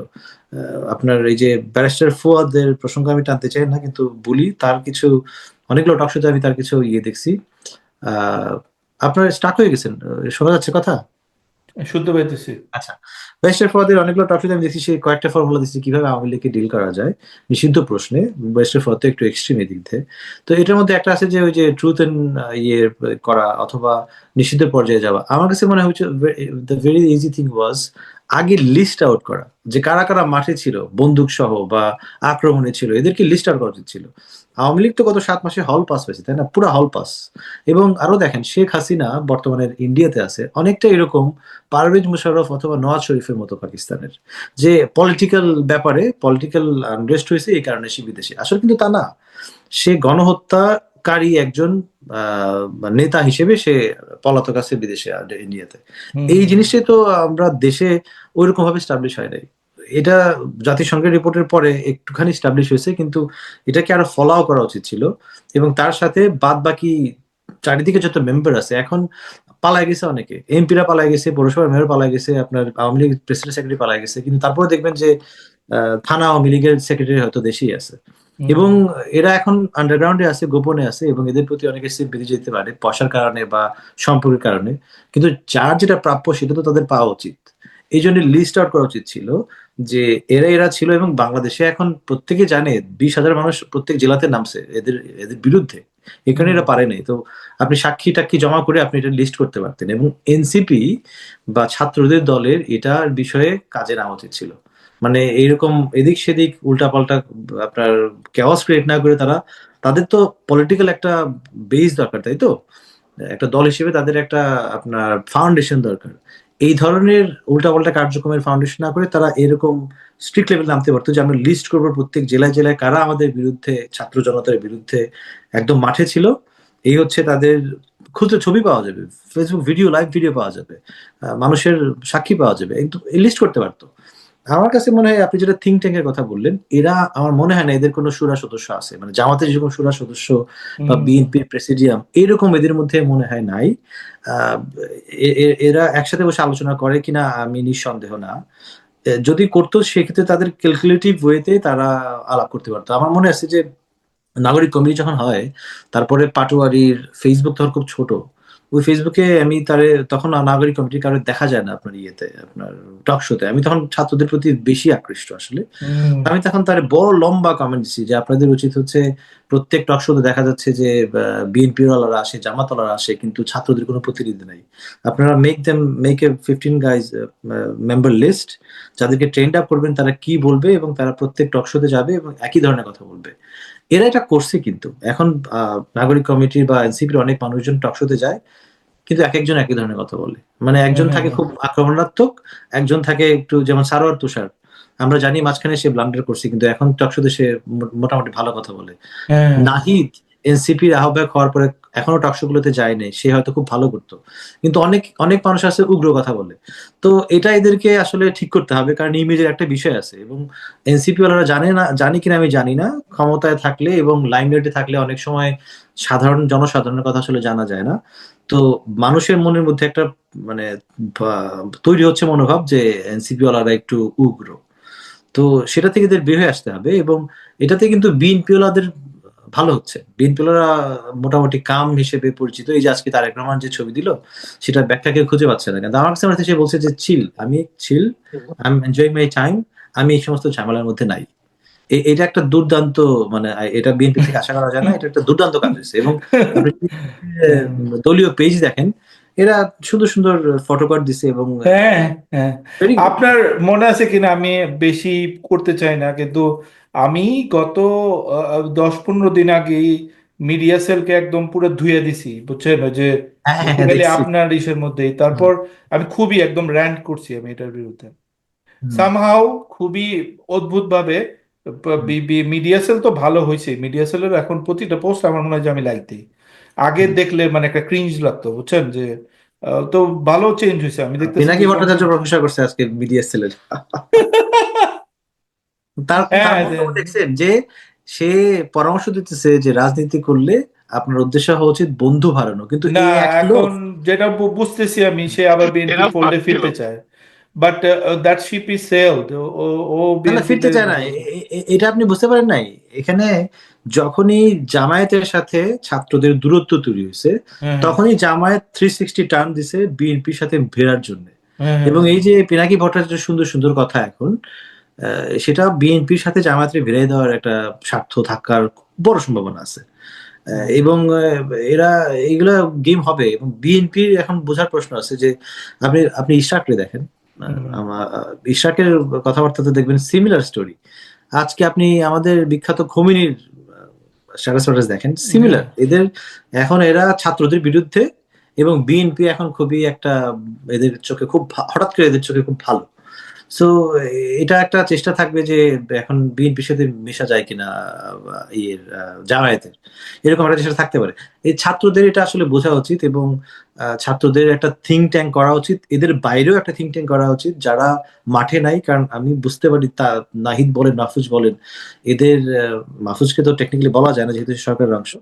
আপনার এই যে ব্যারিস্টার ফুয়াদের প্রসঙ্গ আমি টানতে চাই না, কিন্তু বলি তার কিছু অনেকগুলো টক শোতে আমি তার কিছু দেখছি। আহ, আপনার স্টাক হয়ে গেছেন, শোনা যাচ্ছে কথা? শুনতে পাইতেছি। আচ্ছা, ব্যারিস্টার ফওয়াদের অনেকগুলো টক শোতে আমি দেখছি, সে কয়েকটা ফর্মুলা দিচ্ছে কিভাবে আওয়ামী লীগকে ডিল করা যায় নিষিদ্ধ প্রশ্নে। ব্যারিস্টার ফওয়াদ তো একটু এক্সট্রিম এদিক থেকে। তো এটার মধ্যে একটা আছে যে ওই যে ট্রুথ এন্ড ইয়ে করা অথবা নিষিদ্ধ পর্যায়ে যাওয়া। আমার কাছে মনে হচ্ছে দ্য ভেরি ইজি থিং ওয়াজ আগে লিস্ট আউট করা, যে কারা কারা মাঠে ছিল বন্দুক সহ বা আক্রমণে ছিল, এদেরকে লিস্ট আউট করা উচিত ছিল। আওয়ামী লীগ তো গত 7 মাসে হল পাস হয়েছে, তাই না? পুরো হল পাস। এবং আরো দেখেন, শেখ হাসিনা বর্তমানে ইন্ডিয়াতে আছে, অনেকটা এরকম পারভেজ মুশাররফ অথবা নওয়াজ শরীফের মতো পাকিস্তানের, যে পলিটিক্যাল ব্যাপারে পলিটিক্যাল আনরেস্ট হয়েছে এই কারণে সে বিদেশে। আসলে কিন্তু তা না, সে গণহত্যাকারী একজন নেতা হিসেবে সে পলাতক আছে বিদেশে, ইন্ডিয়াতে। হুম এই হুম জিনিসটাই তো আমরা দেশে ওইরকম ভাবে স্টাবলিশ হয় নাই। এটা জাতিসংঘের রিপোর্টের পরে একটুখানি স্টাবলিশ হয়েছে, কিন্তু এটাকে আরো ফলো করা উচিত ছিল। এবং তার সাথে বাদ বাকি চারিদিকে যত মেম্বার আছে এখন পালায় গেছে, অনেকে এমপিরা পালায় গেছে, পৌরসভার মেয়র পালায় গেছে, আপনার আওয়ামী লীগ প্রেসিডেন্ট সেক্রেটারি পালায় গেছে, কিন্তু তারপরে দেখবেন যে থানা আওয়ামী লীগের সেক্রেটারি হয়তো দেশেই আছে। হুম এবং এরা এখন আন্ডারগ্রাউন্ডে আছে, গোপনে আছে, এবং এদের প্রতি অনেকে স্টেপ বেরিয়ে যেতে পারে পয়সার কারণে বা সম্পর্কের কারণে। কিন্তু যার যেটা প্রাপ্য সেটা তো তাদের পাওয়া উচিত। এই জন্য লিস্ট আউট করা উচিত ছিল যে এরা এরা ছিল। এবং বাংলাদেশে এখন প্রত্যেকে জানে 20,000 মানুষ প্রত্যেক জেলাতে নামছে এদের এদের বিরুদ্ধে, এখানে হুম এরা পারে নাই। তো আপনি সাক্ষী টাক্ষী জমা করে আপনি এটা লিস্ট করতে পারতেন, এবং এনসিপি বা ছাত্রদের দলের এটার বিষয়ে কাজে নেওয়া উচিত ছিল। মানে এইরকম এদিক সেদিক উল্টাপাল্টা আপনার কেওয়াস ক্রিয়েট না করে, তারা তাদের তো পলিটিক্যাল একটা বেস দরকার, তাই তো? একটা দল হিসেবে তাদের একটা আপনার ফাউন্ডেশন দরকার। এই ধরনের উল্টাপাল্টা কার্যক্রমের ফাউন্ডেশন না করে তারা এরকম স্ট্রিক্ট লেভেল নামতে পারতো, যে আমরা লিস্ট করবো প্রত্যেক জেলায় জেলায় কারা আমাদের বিরুদ্ধে, ছাত্র জনতার বিরুদ্ধে একদম মাঠে ছিল। এই হচ্ছে তাদের খুঁজলে ছবি পাওয়া যাবে, ফেসবুক ভিডিও, লাইভ ভিডিও পাওয়া যাবে, মানুষের সাক্ষী পাওয়া যাবে, একটু লিস্ট করতে পারতো। আমার কাছে মনে হয় আপনি যেটা থিঙ্ক ট্যাঙ্কের কথা বললেন, এরা আমার মনে হয় না এদের কোনো সুরা সদস্য আছে, মানে জামাতের যেরকম সুরা সদস্য বা হুম বিএনপির প্রেসিডিয়াম এরকম এদের মধ্যে মনে হয় নাই। আহ, এরা একসাথে বসে আলোচনা করে কিনা আমি নিঃসন্দেহ না। যদি করতো সেক্ষেত্রে তাদের ক্যালকুলেটিভ ওয়েতে তারা আলাপ করতে পারতো। আমার মনে আছে যে নাগরিক কমিটি যখন হয়, তারপরে পাটোয়ারির ফেসবুক তখন খুব ছোট, ওই ফেসবুকে আমি তারে তখন নাগরিক কমিটির কারণে দেখা যায় না আপনার ইয়েতে, আপনার টক শোতে। আমি তখন ছাত্রদের প্রতি বেশি আকৃষ্ট আসলে। হুম আমি তখন তার বড় লম্বা কমেন্ট দিচ্ছি যে আপনাদের উচিত হচ্ছে, প্রত্যেক টক শোতে দেখা যাচ্ছে যে বিএনপি ওয়ালারা আসে, জামাত ওয়ালারা আসে, কিন্তু ছাত্রদের কোনো প্রতিনিধি নাই। আপনারা make a 15 guys member list, যাদেরকে ট্রেন্ড আপ করবেন তারা কি বলবে, এবং তারা প্রত্যেক টক শোতে যাবে এবং একই ধরনের কথা বলবে। এরা এটা করছে, কিন্তু এখন নাগরিক কমিটি বা এনসিপির অনেক মানুষজন টকশোতে যায়, কিন্তু এক একজন একই ধরনের কথা বলে। মানে হ্যাঁ একজন হ্যাঁ থাকে খুব আক্রমণাত্মক, একজন থাকে একটু, যেমন সারোয়ার তুষার, আমরা জানি মাঝখানে সে ব্লান্ডার করছে, কিন্তু এখন টকশোতে সে মোটামুটি ভালো কথা বলে। হ্যাঁ নাহিদ এনসিপির আহ্বায়ক হওয়ার পরে এখনো টকশো গুলোতে যায় নাই, সে হয়তো খুব ভালো করতো, কিন্তু অনেক অনেক মানুষ আছে উগ্র কথা বলে। তো এটা এদেরকে আসলে ঠিক করতে হবে, কারণ ইমেজের একটা বিষয় আছে। এবং এনসিপি ওয়ালারা জানে না, জানি কিনা আমি জানি না, ক্ষমতায় থাকলে এবং লাইমলাইটে থাকলে অনেক সময় সাধারণ জনসাধারণের কথা আসলে জানা যায় না। তো মানুষের মনের মধ্যে একটা মানে তৈরি হচ্ছে মনোভাব যে এনসিপি ওয়ালারা একটু উগ্র। তো সেটা থেকে এদের বের হয়ে আসতে হবে। এবং এটাতে কিন্তু বিএনপি ওয়ালাদের ভালো হচ্ছে, বিএনপি ওয়ালারা মোটামুটি কাম হিসেবে পরিচিত। এই যে আজকে তারেক রহমান যে ছবি দিল, সেটা ব্যাখ্যা কেউ খুঁজে পাচ্ছে না, কিন্তু আমার কাছে মনে হচ্ছে সে বলছে যে চিল, আমি chill, I am enjoying my time, আমি এই সমস্ত ঝামেলার মধ্যে নাই। এটা একটা দুর্দান্ত, মানে এটা বিএনপি থেকে আশা করা যায় না, এটা একটা দুর্দান্ত কাজ হয়েছে। এবং আপনি যদি, হ্যাঁ দলীয় পেজ দেখেন, এরা সুন্দর সুন্দর ফটোকার্ড দিছে এবং হ্যাঁ হ্যাঁ। Very good. আপনার মনে আছে কিনা, আমি বেশি করতে চাই না, কিন্তু আমি গত 10-15 দিন আগেই মিডিয়া সেলকে একদম পুরো ধুয়ে দিছি, বুঝছেন? ওই যে হ্যাঁ হ্যাঁ হ্যাঁ, বেসিক্যালি দেখছি। আপনার ইসের মধ্যেই। হুম, তারপর আমি খুবই একদম র্যান্ট করছি আমি এটার বিরুদ্ধে। হুম, সামহাও খুবই অদ্ভুত ভাবে হুম, মিডিয়া সেল তো ভালো হয়েছে, মিডিয়া সেলের এখন প্রতিটা পোস্ট আমার মনে হয় যে আমি লাইক দিই। আগে হুম। দেখলে মানে একটা ক্রিঞ্জ লাগতো, বুঝছেন? যে তো ভালো চেঞ্জ হয়েছে, আমি দেখতেছি পিনাকি যে ভট্টাচার্য প্রশংসা করছে আজকে বিডিএস ছেলের। তার তার হ্যাঁ বক্তব্য দেখছেন যে সে পরামর্শ দিতেছে যে রাজনীতি করলে আপনার উদ্দেশ্য হওয়া উচিত বন্ধু বাড়ানো, কিন্তু না, এই এক লোক। এখন যেটা বুঝতেছি আমি, সে আবার বিএনপির এরা ফোল্ডে পাচ্ছিল। ফিরতে চায়। But that ship is sailed. ও ও না না, বিএনপিতে। ফিরতে চায় না। এটা আপনি বুঝতে পারেন নাই। এখানে যখনই জামায়াতের সাথে ছাত্রদের দূরত্ব তৈরি হয়েছে, হ্যাঁ, হ্যাঁ, তখনই জামায়াত 360 টার্ন দিছে বিএনপির সাথে ভিড়ার জন্য। হ্যাঁ, হ্যাঁ, এবং এই যে পিনাকি ভট্টাচার্য সুন্দর সুন্দর কথা এখন, সেটা বিএনপির সাথে জামায়াতের ভিড়াই দেওয়ার একটা স্বার্থ থাকার বড় সম্ভাবনা আছে। এবং এরা এইগুলা গেম হবে। এবং বিএনপির এখন বোঝার প্রশ্ন আছে যে আপনি আপনি ইশরাকরে দেখেন। হুম, ইশরাকের কথাবার্তা তো দেখবেন সিমিলার স্টোরি। আজকে আপনি আমাদের বিখ্যাত খোমেনির স্ট্যাটাস দেখেন, হ্যাঁ, সিমিলার এদের। এখন এরা ছাত্রদের বিরুদ্ধে, এবং বিএনপি এখন খুবই একটা এদের চোখে খুব হঠাৎ করে এদের চোখে খুব ভালো। সো এটা একটা চেষ্টা থাকবে যে এখন বিএনপির সাথে মেশা যায় কিনা জামায়াতের, এরকম একটা চেষ্টা থাকতে পারে। এই ছাত্রদের এটা আসলে বোঝা উচিত, এবং ছাত্রদের একটা থিঙ্ক ট্যাঙ্ক করা উচিত, এদের বাইরেও একটা থিঙ্ক ট্যাঙ্ক করা উচিত যারা মাঠে নাই। কারণ আমি বুঝতে পারি তা নাহিদ বলেন, মাহফুজ বলেন, এদের মাহফুজকে তো টেকনিক্যালি বলা যায় না যেহেতু সে সরকারের অংশ।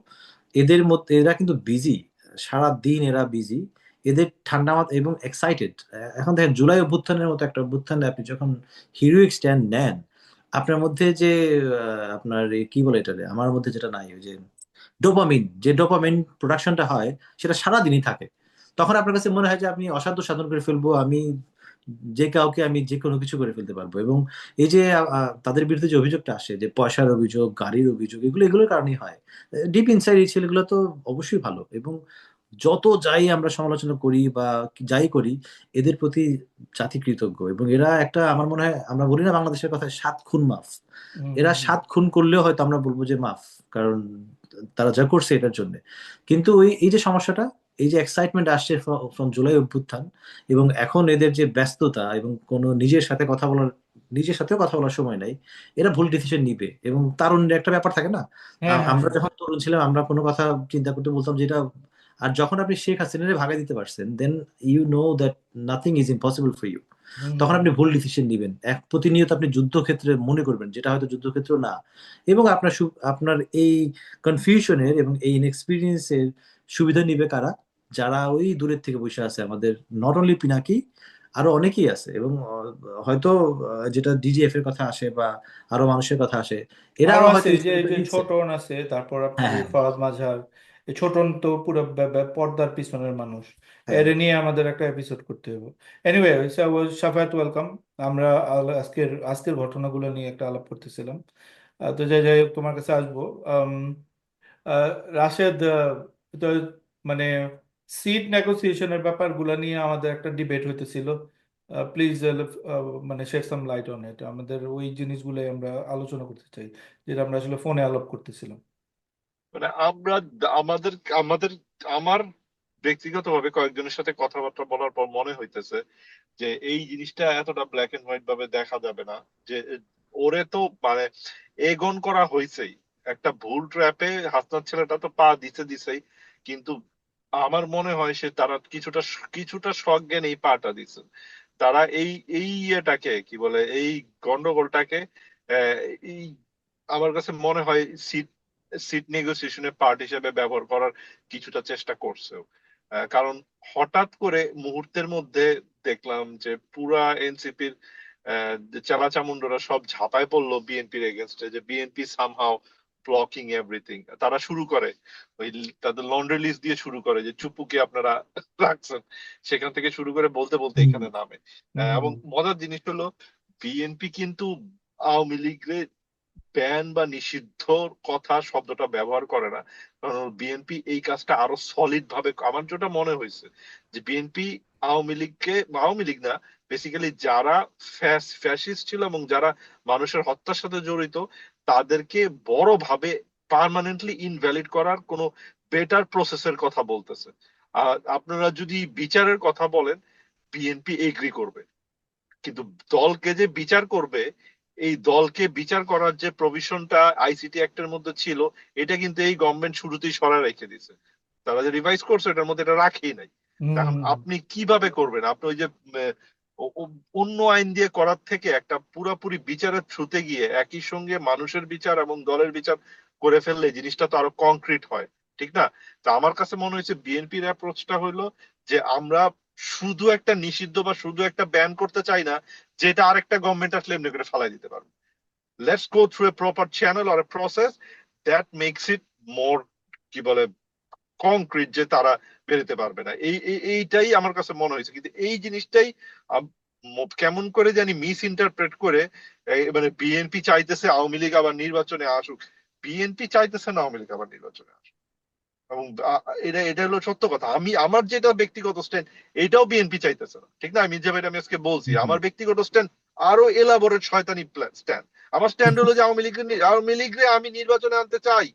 এদের মধ্যে এরা কিন্তু বিজি, সারা দিন এরা বিজি। এদের ঠান্ডা মাথা এবং এক্সাইটেড। এখন দেখেন জুলাই অভ্যুত্থানের মতো একটা অভ্যুত্থানে আপনি যখন হিরোইক স্ট্যান্ড নেন, আপনার মধ্যে যে আপনার কি বলে এটারে, আমার মধ্যে যেটা নাই, ওই যে ডোপামিন, যে ডোপামিন প্রোডাকশনটা হয়, সেটা সারাদিনই থাকে। তখন আপনার কাছে মনে হয় যে আপনি অসাধ্য সাধন করে ফেলবো, আমি যে কাউকে আমি যে কোনো কিছু করে ফেলতে পারবো। এবং এই যে তাদের বিরুদ্ধে যে অভিযোগটা আসে, যে পয়সার অভিযোগ, গাড়ির অভিযোগ, এগুলোর কারণেই হয়। ডিপ ইনসাইড এই ছেলেগুলো তো অবশ্যই ভালো। এবং যত যাই আমরা সমালোচনা করি বা যাই করি, এদের প্রতি জাতি কৃতজ্ঞ। এবং এরা একটা, আমার মনে হয়, আমরা বলি না বাংলাদেশের কথা, 7 খুন মাফ। হুম, এরা হুম, 7 খুন করলেও হয়তো আমরা বলবো যে মাফ, কারণ তারা যা করছে এটার জন্য। কিন্তু এই যে সমস্যাটা, এই যে এক্সাইটমেন্ট আসছে ফ্রম জুলাই অভ্যুত্থান, এবং এখন এদের যে ব্যস্ততা এবং কোনো নিজের সাথেও কথা বলার সময় নাই, এরা ভুল ডিসিশন নিবে। এবং তারুণ্যের একটা ব্যাপার থাকে না। হ্যাঁ, হ্যাঁ, আমরা হ্যাঁ, যখন তরুণ ছিলাম, আমরা কোনো কথা চিন্তা করতে বলতাম যেটা, আর যখন আপনি শেখ হাসিনারে ভাগাই দিতে পারছেন, then you know that nothing is impossible for you. হুম, তখন হুম, আপনি ভুল ডিসিশন নিবেন, প্রতিনিয়ত আপনি যুদ্ধক্ষেত্রে মনে করবেন, যেটা হয়তো যুদ্ধক্ষেত্র না। এবং আপনার এই কনফিউশনের এবং এই ইনএক্সপিরিয়েন্স এর সুবিধা নিবে কারা? যারা ওই দূরের থেকে বসে আছে, আমাদের নট অনলি পিনাকি, আরো অনেকেই আছে। এবং হয়তো যেটা ডিজিএফ এর কথা আসে বা আরো মানুষের কথা আসে, আরো এরাও আছে, হয়তো এই যে নিচ্ছে। ছোটন আছে, তারপর আপনার হ্যাঁ, এই ফাহাদ মাঝার। এই ছোটন তো পুরো পর্দার পিছনের মানুষ। হ্যাঁ, এর নিয়ে আমাদের একটা এপিসোড করতে হবে। Anyway, Safayat welcome. আমরা আজকের ঘটনাগুলো নিয়ে একটা আলাপ করতেছিলাম। তো যাই যাই হোক, তোমার কাছে আসবো। আম, আহ, রাশেদ, তো মানে সিট নেগোসিয়েশনের ব্যাপারগুলো নিয়ে আমাদের একটা ডিবেট হইতেছিল। প্লিজ, মানে শেখ সাম লাইট অন ইট। আমাদের ওই জিনিসগুলোই আমরা আলোচনা করতে চাই, যেটা আমরা আসলে ফোনে আলাপ করতেছিলাম। মানে আমরা আমাদের আমাদের আমার ব্যক্তিগতভাবে কয়েকজনের সাথে কথাবার্তা বলার পর মনে হইতেছে যে এই জিনিসটা এতটা ব্ল্যাক এন্ড হোয়াইট ভাবে দেখা যাবে না। যে ওরে তো মানে এগন করা হয়েছেই, একটা ভুল ট্র্যাপে হাসনাত ছেলেটা তো পা দিছেই। কিন্তু আমার মনে হয় সে তারা কিছুটা কিছুটা সজ্ঞান এই পাটা দিছে। তারা এই এই ইয়েটাকে কি বলে, এই গন্ডগোলটাকে আহ, এই আমার কাছে মনে হয় সিট সিট নেগোসিয়েশনের পার্ট হিসেবে ব্যবহার করার কিছুটা চেষ্টা করছে। কারণ হঠাৎ করে মুহূর্তের মধ্যে দেখলাম যে পুরা এনসিপির চালাচামুন্ডরা সব ঝাঁপায় পড়লো বিএনপির এগেনস্টে, যে বিএনপি সামহাও ব্লকিং এভরিথিং। তারা শুরু করে ওই তাদের লন্ড্রি লিস্ট দিয়ে শুরু করে যে চুপুকে আপনারা রাখছেন, সেখান থেকে শুরু করে বলতে বলতে হুম, এখানে নামে। এবং হুম, মজার জিনিস হলো বিএনপি কিন্তু আওয়ামী লীগের ব্যান বা নিষিদ্ধ কথা শব্দটা ব্যবহার করে না। কারণ বিএনপি এই কাজটা আরো সলিড ভাবে, আমার যেটা মনে হয়েছে যে বিএনপি আওয়ামী লীগ না, বেসিক্যালি যারা ফ্যাসিস্ট ছিল এবং যারা মানুষের হত্যার সাথে জড়িত, তাদেরকে বড়ভাবে পার্মানেন্টলি ইনভ্যালিড করার কোনো বেটার প্রসেসের কথা বলতেছে। আপনারা যদি বিচারের কথা বলেন, বিএনপি এগ্রি করবে, কিন্তু দলকে যে বিচার করবে, এই দলকে বিচার করার যে প্রভিশনটা আইসিটি অ্যাক্টের মধ্যে ছিল, এটা কিন্তু এই গভর্নমেন্ট শুরুতেই সরায় রেখে দিছে। তারা যে রিভাইজ করছে এটার মধ্যে এটা রাখেই নাই। এখন হুম, আপনি কিভাবে করবেন? আপনি ওই যে অন্য আইন দিয়ে করার থেকে একটা পুরাপুরি বিচারের থ্রুতে গিয়ে একই সঙ্গে মানুষের বিচার এবং দলের বিচার করে ফেললে জিনিসটা তো আরো কংক্রিট হয়, ঠিক না? তো আমার কাছে মনে হয়েছে বিএনপির অ্যাপ্রোচটা হলো যে আমরা শুধু একটা নিষিদ্ধ বা শুধু একটা ব্যান করতে চাই না, যেটা আরেকটা গভর্নমেন্ট আসলে এমনি করে ফালাই দিতে পারবে। Let's go through a proper channel or a process that makes it more, কি বলে, কংক্রিট, যে তারা বেরোতে পারবে না। এইটাই আমার কাছে মনে হয়েছে। কিন্তু এই জিনিসটাই কেমন করে জানি মিস ইন্টারপ্রেট করে মানে বিএনপি চাইতেছে আওয়ামী লীগ আবার নির্বাচনে আসুক। বিএনপি চাইতেছে না আওয়ামী লীগ আবার নির্বাচনে আসুক। এবং এটা এটা হলো সত্য কথা। আমার যেটা ব্যক্তিগত স্ট্যান্ড, এটাও বিএনপি চাইতেছে না, ঠিক না? আমি যে ভাই আমি আজকে বলছি হুম। আমার ব্যক্তিগত স্ট্যান্ড আরো এলাবোরেট শয়তানি স্ট্যান্ড। আমার স্ট্যান্ড হলো যে আওয়ামী লীগরে আমি নির্বাচনে আনতে চাই।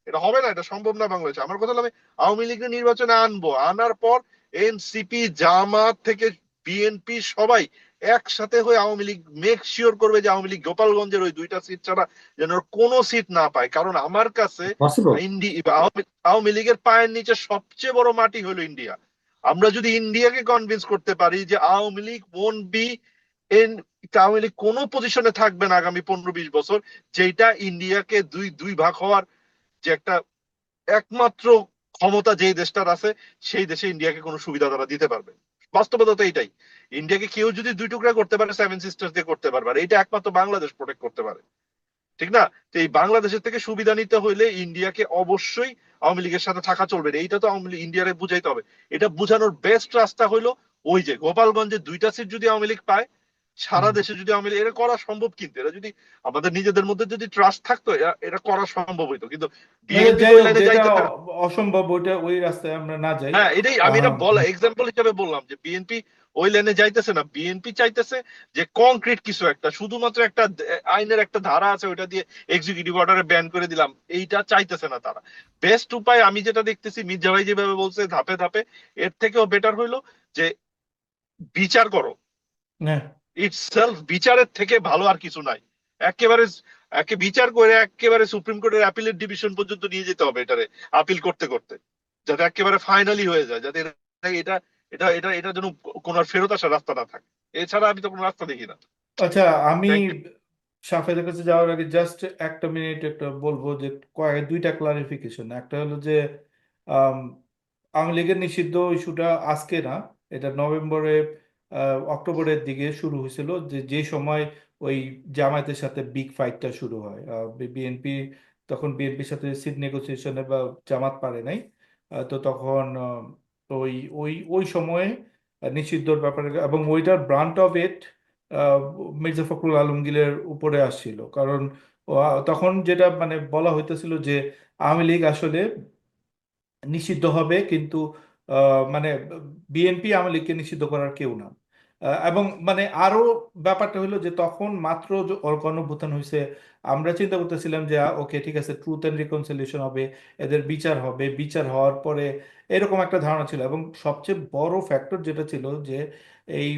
এটা হবে না, এটা সম্ভব না বাংলাদেশে। আমার কথা হলো আমি আওয়ামী লীগরে নির্বাচনে আনবো, আনার পর এনসিপি জামাত থেকে বিএনপি সবাই একসাথে হয়ে আওয়ামী লীগ মেক শিওর করবে যে আওয়ামী লীগ গোপালগঞ্জের ওই দুইটা সিট ছাড়া যেন ওর কোনো সিট না পায়। কারণ আমার কাছে পসিবল। আওয়ামী লীগের পায়ের নিচে সবচেয়ে বড় মাটি হলো ইন্ডিয়া। আমরা যদি ইন্ডিয়াকে কনভিন্স করতে পারি যে Awami League won't be N, Awami League কোনো পজিশনে থাকবে না আগামী 15-20 বছর, যেটা ইন্ডিয়াকে দুই দুই ভাগ হওয়ার যে একটা একমাত্র ক্ষমতা যেই দেশটার আছে, সেই দেশে ইন্ডিয়াকে কোনো সুবিধা তারা দিতে পারবে। বাস্তবতা তো এইটাই। ইন্ডিয়াকে কেউ যদি দুই টুকরা করতে পারে, সেভেন সিস্টার্স দিয়ে করতে পারবে, আর এটা একমাত্র বাংলাদেশ প্রোটেক্ট করতে পারে, ঠিক না? তো এই বাংলাদেশের থেকে সুবিধা নিতে হইলে ইন্ডিয়াকে অবশ্যই আওয়ামী লীগের সাথে থাকা চলবে না। এইটা তো আওয়ামী লীগ ইন্ডিয়ারে বুঝাইতে হবে। এটা বুঝানোর বেস্ট রাস্তা হইলো ওই যে গোপালগঞ্জে দুইটা সিট যদি আওয়ামী লীগ পায়, সারা দেশে যদি আওয়ামী লীগ, এটা করা সম্ভব। কিন্তু এটা যদি আমাদের নিজেদের মধ্যে যদি ট্রাস্ট থাকতো, এটা করা সম্ভব হইতো। কিন্তু বিএনপি তো যাই ওই হোক, লাইনে যেটা যাইতেছে না। অসম্ভব ওইটা ওই রাস্তায় আমরা না যাই। হ্যাঁ, এটাই আমি এটা আহ, বলা এক্সাম্পল হিসেবে বললাম যে বিএনপি ওই লাইনে যাইতেছে না। বিএনপি চাইতেছে যে কংক্রিট কিছু একটা, শুধুমাত্র একটা আইনের একটা ধারা আছে ওইটা দিয়ে এক্সিকিউটিভ অর্ডারে ব্যান করে দিলাম, এইটা চাইতেছে না তারা। বেস্ট উপায় আমি যেটা দেখতেছি, মির্জা ভাই যেভাবে বলছে ধাপে ধাপে, এর থেকেও বেটার হইলো যে বিচার করো। হ্যাঁ। ইটসেলফ বিচারের থেকে ভালো আর কিছু নাই। একেবারে একে বিচার করে একেবারে সুপ্রিম কোর্টের অ্যাপিলেট ডিভিশন পর্যন্ত নিয়ে যেতে হবে এটারে, আপিল করতে করতে, যাতে একেবারে ফাইনালি হয়ে যায়, যাতে এটা এটা এটা এটা যেন কোন আর ফেরত আসার রাস্তা না থাকে। এছাড়া আমি তো কোনো রাস্তা দেখি না। আচ্ছা, আমি থ্যাংক ইউ। সাফেদের কাছে যাওয়ার আগে জাস্ট একটা মিনিট একটা বলবো যে দুইটা ক্লারিফিকেশন। একটা হলো যে আম, আওয়ামী লীগের নিষিদ্ধ ইস্যুটা আজকে না, এটা নভেম্বরে অক্টোবরের দিকে শুরু হয়েছিল, যে যে সময় ওই জামায়াতের সাথে বিগ ফাইটটা শুরু হয়। বিএনপি তখন বিএনপির সাথে সিট নেগোসিয়েশনে বা জামাত পারে নাই। তো তখন ওই ওই ওই সময়ে নিষিদ্ধর ব্যাপারে, এবং ওইটার ব্রান্ট অফ ইট আহ, মির্জা ফখরুল আলমগীরের উপরে আসছিল। কারণ তখন যেটা মানে বলা হইতেছিল যে আওয়ামী লীগ আসলে নিষিদ্ধ হবে, কিন্তু মানে বিএনপি আওয়ামী লীগকে নিষিদ্ধ করার কেউ না। এবং মানে আরো ব্যাপারটা হলো যে তখন মাত্র যে গণঅভ্যুত্থান হয়েছে, আমরা চিন্তা করতেছিলাম যে ওকে ঠিক আছে, ট্রুথ অ্যান্ড রিকনসিলিয়েশন হবে, এদের বিচার হবে, বিচার হওয়ার পরে এরকম একটা ধারণা ছিল। এবং সবচেয়ে বড় ফ্যাক্টর যেটা ছিল যে এই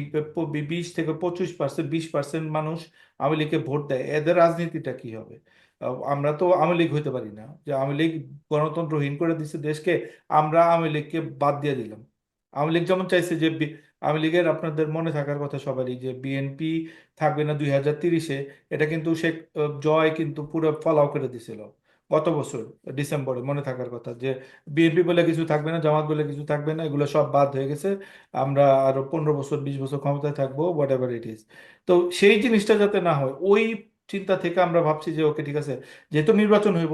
20 থেকে 25%, 20% মানুষ আওয়ামী লীগকে ভোট দেয়, এদের রাজনীতিটা কি হবে? আমরা তো আওয়ামী লীগ হইতে পারি না যে আওয়ামী লীগ গণতন্ত্রহীন করে দিচ্ছে দেশকে, আমরা আওয়ামী লীগকে বাদ দিয়ে দিলাম। আওয়ামী লীগ যেমন চাইছে যে আওয়ামী লীগের, আপনাদের মনে থাকার কথা সবারই, যে বিএনপি থাকবে না 2030-এ, এটা কিন্তু শেখ জয় কিন্তু পুরো ফলাও করে দিছিল গত বছর ডিসেম্বরে। মনে থাকার কথা যে বিএনপি বলে কিছু থাকবে না, জামাত বলে কিছু থাকবে না, এগুলো সব বাদ হয়ে গেছে, আমরা আরো 15 বছর 20 বছর ক্ষমতায় থাকবো, হোয়াট এভার ইট ইজ। তো সেই জিনিসটা যাতে না হয়, ওই চিন্তা থেকে আমরা ভাবছি যে ওকে ঠিক আছে, যেহেতু নির্বাচন হইব,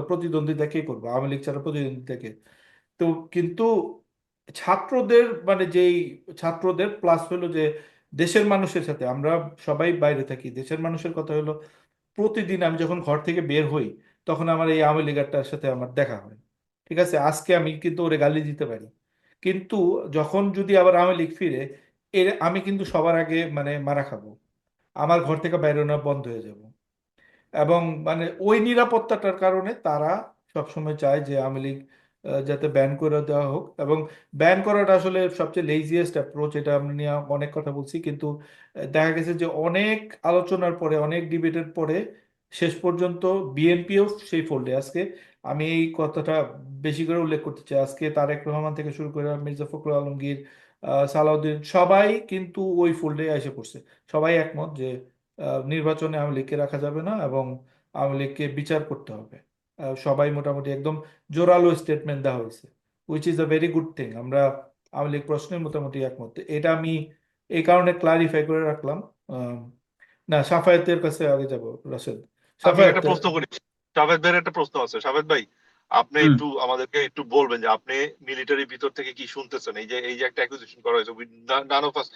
প্রতিদ্বন্দ্বিতা কে করবো, আওয়ামী লীগ ছাড়া প্রতিদ্বন্দ্বিতা কে? তো কিন্তু ছাত্রদের মানে যেই ছাত্রদের প্লাস হলো যে দেশের মানুষের সাথে, আমরা সবাই বাইরে থাকি, দেশের মানুষের কথা হলো প্রতিদিন আমি যখন ঘর থেকে বের হই, তখন আমার এই আওয়ামী লীগারটার সাথে আমার দেখা হয়। ঠিক আছে, আজকে আমি কিন্তু ওরে গালি দিতে পারি, কিন্তু যখন যদি আবার আওয়ামী লীগ ফিরে, এর আমি কিন্তু সবার আগে মানে মারা খাবো, আমার ঘর থেকে বেরোনো বন্ধ হয়ে যাব। এবং মানে ওই নিরাপত্তাটার কারণে তারা সবসময় চায় যে আওয়ামী লীগ যাতে ব্যান করে দেওয়া হোক। এবং ব্যান করাটা আসলে সবচেয়ে লেজিয়েস্ট অ্যাপ্রোচ, এটা আমরা নিয়ে অনেক কথা বলছি, কিন্তু দেখা গেছে যে অনেক আলোচনার পরে, অনেক ডিবেটের পরে শেষ পর্যন্ত বিএনপিও সেই ফোল্ডে আজকে। আমি এই কথাটা বেশি করে উল্লেখ করতে চাই, আজকে তারেক রহমান থেকে শুরু করে মির্জা ফখরুল আলমগীর, সালাউদ্দিন, সবাই কিন্তু ওই ফোল্ডে এসে পড়ছে। সবাই একমত যে নির্বাচনে আওয়ামী লীগকে রাখা যাবে না এবং আওয়ামী লীগকে বিচার করতে হবে। সবাই মোটামুটি একদম জোরালো স্টেটমেন্ট দেওয়া হয়েছে, which is a very good thing. আমরা আওয়ামী লীগ প্রশ্নে মোটামুটি একমত। এটা আমি এই কারণে ক্লারিফাই করে রাখলাম। আহ, না, সাফায়েতের কাছে আগে যাব। রাশেদ, আমি সাফায়েত। একটা প্রশ্ন করি, শাহেদ ভাইয়ের একটা প্রশ্ন আছে। শাহেদ ভাই, আপনি হুম। একটু আমাদেরকে একটু বলবেন যে আপনি মিলিটারির ভিতর থেকে কি শুনতেছেন, এই যে একটা অ্যাকুইজিশন করা হয়েছে। নান অফ আস,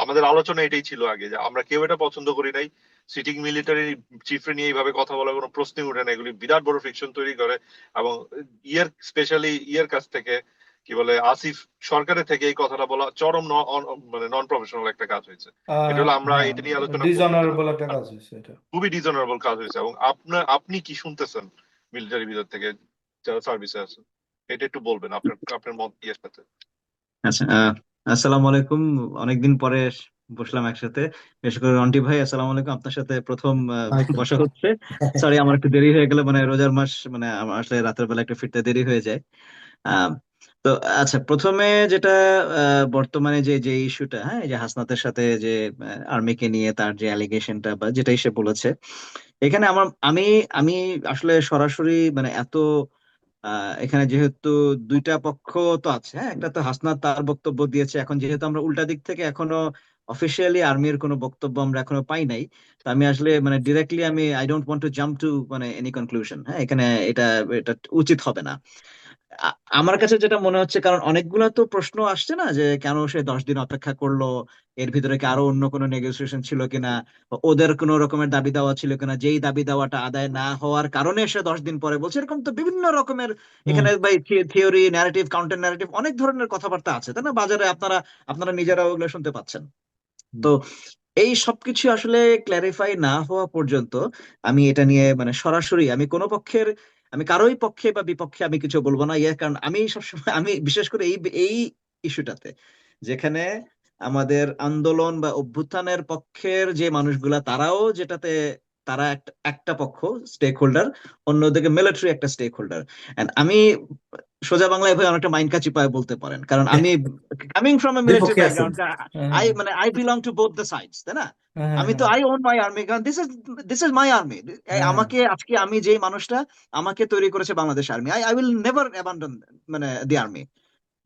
আমাদের আলোচনা এটাই ছিল আগে যে আমরা কেউ এটা পছন্দ করি নাই। সিটিং মিলিটারি চিফে নিয়ে এইভাবে কথা বলার কোনো প্রশ্নই উঠে না, এগুলি বিরাট বড় ফ্রিকশন তৈরি করে। এবং স্পেশালি কাছ থেকে কি বলে আসিফ সরকারের থেকে এই কথাটা বলা চরম মানে নন প্রফেশনাল একটা কাজ হয়েছে। এটা হলো আমরা হ্যাঁ, এটা নিয়ে আলোচনা করতেছিলাম। ডিসঅনারেবল একটা কাজ হয়েছে এটা। খুবই ডিসঅনারেবল কাজ হয়েছে। এবং আপনি কি শুনতেছেন মিলিটারি ভিতর থেকে যারা সার্ভিসে আছে? এটা একটু বলবেন আপনার আপনার মত দিয়ে সাথে। আচ্ছা, আসসালামু আলাইকুম। অনেকদিন পরে বসলাম একসাথে। বিশেষ করে রন্টি ভাই, আসসালামু আলাইকুম। আপনার সাথে প্রথম বসা হচ্ছে। সরি, আমার একটু দেরি হয়ে গেল, মানে রোজার মাস, মানে আমার আসলে রাতের বেলা একটু ফিরতে দেরি হয়ে যায়। আহ, তো আচ্ছা, প্রথমে যেটা বর্তমানে যে যে ইস্যুটা, হ্যাঁ, এই যে হাসনাতের সাথে যে আর্মিকে নিয়ে তার যে অ্যালিগেশনটা বা যেটাই সে বলেছে, এখানে আমি আমি আসলে সরাসরি মানে এত এখানে যেহেতু দুইটা পক্ষ তো আছে, হ্যাঁ, একটা তো হাসনাত তার বক্তব্য দিয়েছে, এখন যেহেতু আমরা উল্টা দিক থেকে এখনো অফিসিয়ালি আর্মির কোনো বক্তব্য আমরা এখনো পাই নাই, তো আমি আসলে মানে ডিরেক্টলি আমি I don't want to jump to মানে এনি কনক্লুশন, হ্যাঁ, এখানে এটা এটা উচিত হবে না। আমার কাছে যেটা মনে হচ্ছে, কারণ অনেকগুলো তো প্রশ্ন আসছে না, যে কেন সে 10 দিন অপেক্ষা করলো, এর ভিতরে কি আরো অন্য কোনো নেগোসিয়েশন ছিল কিনা, বা ওদের কোনো রকমের দাবি দাওয়া ছিল কিনা, যেই দাবি দাওয়াটা আদায় না হওয়ার কারণে সে 10 দিন পরে বলছে, এরকম তো বিভিন্ন রকমের হুম। এখানে ভাই থিওরি, ন্যারেটিভ, কাউন্টার ন্যারেটিভ, অনেক ধরনের কথাবার্তা আছে, তাই না? বাজারে আপনারা আপনারা নিজেরা ওগুলো শুনতে পাচ্ছেন। তো এই সবকিছু আসলে ক্ল্যারিফাই না হওয়া পর্যন্ত আমি এটা নিয়ে মানে সরাসরি আমি কোনো পক্ষের, আমি কারোই পক্ষে বা বিপক্ষে আমি কিছু বলবো না। কারণ আমি সবসময়, আমি বিশেষ করে এই এই ইস্যুটাতে, যেখানে আমাদের আন্দোলন বা অভ্যুত্থানের পক্ষের যে মানুষগুলা, তারাও যেটাতে তারা একটা একটা পক্ষ স্টেক হোল্ডার, অন্যদিকে মিলিটারি একটা স্টেক হোল্ডার। আমি সোজা বাংলায় ভাই অনেকটা মাইন কাচি পায় বলতে পারেন, কারণ আমি কামিং ফ্রম এ মিলিটারি বিপক্ষে আছেন। ব্যাকগ্রাউন্ড, হ্যাঁ, আই মানে I belong to both the sides, তাই না? হ্যাঁ, হ্যাঁ, আমি তো হ্যাঁ, আই ওন মাই আর্মি, কারণ দিস ইজ মাই আর্মি। হ্যাঁ, আমাকে আজকে আমি যেই মানুষটা, আমাকে তৈরি করেছে Bangladesh army, I I will never abandon মানে দি আর্মি।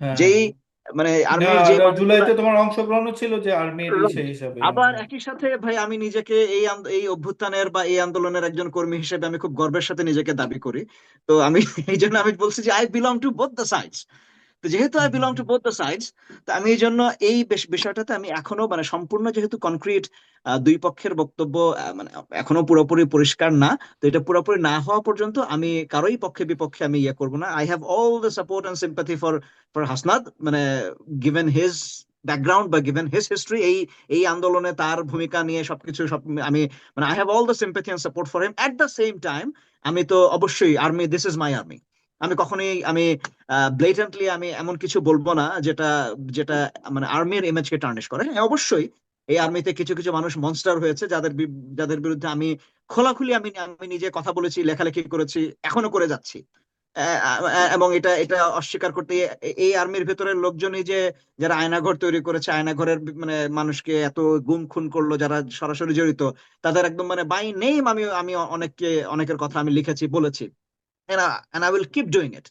হ্যাঁ, যেই হ্যাঁ। মানে না, আর্মির যে মানুষগুলা। জুলাইতে তোমার অংশগ্রহণ ছিল যে আর্মির Right. সেই হিসাবে। আবার একই সাথে ভাই, আমি নিজেকে এই এই অভ্যুত্থানের বা এই আন্দোলনের একজন কর্মী হিসেবে আমি খুব গর্বের সাথে নিজেকে দাবি করি। তো আমি এই জন্য আমি বলছি যে I belong to both the sides. তো যেহেতু I hmm, hmm, belong to hmm. Both the sides, তো আমি এই জন্য এই বিষয়টাতে আমি এখনো মানে সম্পূর্ণ যেহেতু কনক্রিট দুই পক্ষের বক্তব্য মানে এখনো পুরোপুরি পরিষ্কার না, তো এটা পুরোপুরি না হওয়া পর্যন্ত আমি কারোই পক্ষে বিপক্ষে আমি ইয়ে করবো না। I have all the support and sympathy for for Hasnat, মানে গিভেন হিজ ব্যাকগ্রাউন্ড বা গিভেন হিজ হিস্ট্রি, এই এই আন্দোলনে তার ভূমিকা নিয়ে সবকিছু সব আমি মানে I have all the sympathy and support for him. At the same time আমি তো অবশ্যই army, this is my army. আমি কখনোই আমি ব্লেটেন্টলি আমি এমন কিছু বলবো না যেটা যেটা মানে আর্মির ইমেজকে টার্নিশ করে। হ্যাঁ, অবশ্যই এই আর্মিতে কিছু কিছু মানুষ মনস্টার হয়েছে, যাদের বিরুদ্ধে আমি খোলাখুলি আমি নিজে কথা বলেছি, লেখালেখি করেছি, এখনো করে যাচ্ছি। এবং এটা এটা অস্বীকার করতে, এই আর্মির ভেতরের লোকজনই যে যারা আয়নাঘর তৈরি করেছে, আয়নাঘরের মানে মানুষকে এত গুম খুন করলো, যারা সরাসরি জড়িত, তাদের একদম মানে বাই নেম আমি আমি অনেকের কথা আমি লিখেছি, বলেছি, and I will keep doing it.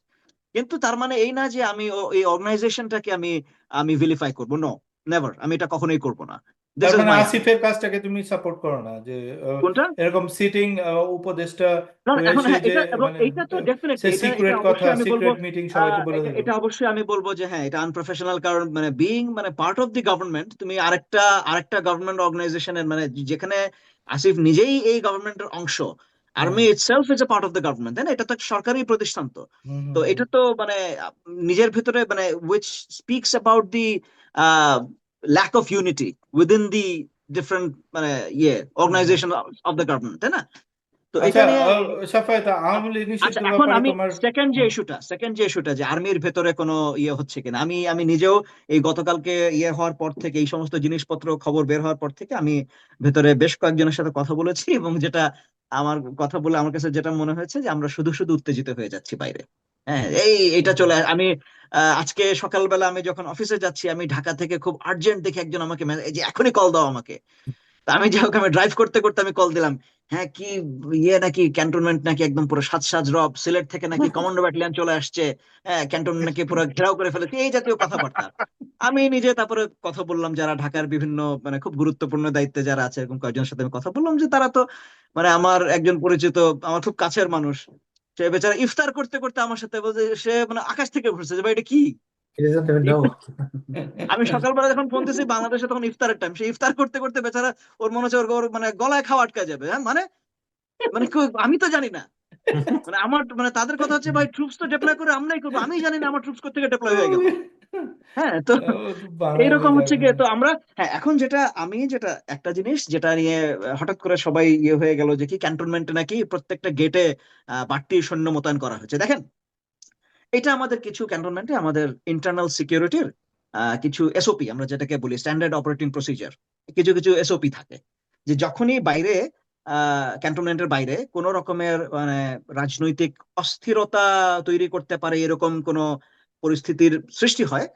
কিন্তু তার মানে এই না যে আমি এই অর্গানাইজেশনটাকে আমি আমি ভিলিফাই করবো, নো, নেভার, আমি এটা কখনোই করবো না। দিস তার ইজ মানে মাই আর্মি। আসিফের কাজটাকে তুমি সাপোর্ট করো না, যে কোনটা? এরকম সিটিং উপদেষ্টা না, এখন হয়েছে হ্যাঁ, যে এটা এবং মানে এইটা তো সে ডেফিনেটলি, এটা এটা সিক্রেট কথা, অবশ্যই আমি বলবো, সিক্রেট মিটিং সবাইকে বলে দিল। এটা অবশ্যই আমি বলবো যে হ্যাঁ, এটা আনপ্রফেশনাল। কারণ মানে বিইং মানে পার্ট অফ দি গভর্নমেন্ট, তুমি আরেকটা আরেকটা গভর্নমেন্ট অর্গানাইজেশনের মানে যেখানে আসিফ নিজেই এই গভর্নমেন্টের অংশ, হ্যাঁ, army itself is a part of the government, তাই না? এটা তো একটা সরকারি প্রতিষ্ঠান। তো হুম, হুম, তো হুম, এটা তো মানে নিজের ভিতরে মানে which speaks about the lack of unity within the different মানে hmm, hmm. Organisation of the government, তাই না? তো আচ্ছা, এটা নিয়ে সাফায়েত, আওয়ামী লীগ আচ্ছা, নিষিদ্ধের এখন ব্যাপারে আমি তোমার। হুম, সেকেন্ড যে ইস্যুটা যে আর্মির ভেতরে কোনো ইয়ে হচ্ছে কিনা, আমি আমি নিজেও এই গতকালকে ইয়ে হওয়ার পর থেকে, এই সমস্ত জিনিসপত্র খবর বের হওয়ার পর থেকে আমি ভেতরে বেশ কয়েকজনের সাথে কথা বলেছি, এবং যেটা আমার কথা বলে আমার কাছে যেটা মনে হয়েছে যে আমরা শুধু শুধু উত্তেজিত হয়ে যাচ্ছি বাইরে। হ্যাঁ, এটা হুম, চলে আমি আজকে সকালবেলা আমি যখন অফিসে যাচ্ছি, আমি ঢাকা থেকে খুব আর্জেন্ট দেখে একজন আমাকে এই যে এখনই কল দাও আমাকে। তা আমি যাই হোক, আমি ড্রাইভ করতে করতে আমি কল দিলাম, হ্যাঁ কি ইয়ে নাকি ক্যান্টনমেন্ট নাকি একদম পুরো সাজ সাজ রব, সিলেট থেকে নাকি কমান্ডো ব্যাটালিয়ন চলে আসছে, হ্যাঁ ক্যান্টনমেন্ট নাকি পুরো ঘেরাও করে ফেলেছে, এই জাতীয় কথাবার্তা। আমি নিজে তারপরে কথা বললাম যারা ঢাকার বিভিন্ন মানে খুব গুরুত্বপূর্ণ দায়িত্বে যারা আছে এরকম কয়েকজনের সাথে আমি কথা বললাম, যে তারা তো মানে আমার একজন পরিচিত, আমার খুব কাছের মানুষ, সে বেচারা ইফতার করতে করতে আমার সাথে বলছে, সে মানে আকাশ থেকে পড়ছে যে ভাই এটা কি। He doesn't even know. আমি সকালবেলা যখন ফোন দিছি বাংলাদেশে তখন ইফতারের টাইম, সে ইফতার করতে করতে বেচারা ওর মনে হচ্ছে ওর মানে গলায় খাওয়া আটকা যাবে, হ্যাঁ মানে মানে আমি তো জানি না, মানে আমার মানে তাদের কথা হচ্ছে ভাই ট্রুপস তো ডিপ্লয় করে আমরাই করবো, আমি জানি না আমার ট্রুপস থেকে ডিপ্লয় হয়ে গেল। হ্যাঁ তো বাংলাদেশে এইরকম হচ্ছে যাবে। গিয়ে তো আমরা, হ্যাঁ এখন যেটা আমি যেটা একটা জিনিস যেটা নিয়ে হঠাৎ করে সবাই ইয়ে হয়ে গেল যে কি ক্যান্টনমেন্টে নাকি প্রত্যেকটা গেটে বাড়তি সৈন্য মোতায়েন করা হয়েছে। দেখেন এটা আমাদের কিছু ক্যান্টনমেন্টে আমাদের ইন্টারনাল সিকিউরিটির কিছু এসওপি, আমরা যেটাকে বলি স্ট্যান্ডার্ড অপারেটিং প্রসিজার, কিছু কিছু এসওপি থাকে, যে যখনই বাইরে ক্যান্টনমেন্টের বাইরে কোনো রকমের মানে রাজনৈতিক অস্থিরতা তৈরি করতে পারে এরকম কোনো পরিস্থিতির সৃষ্টি হয়,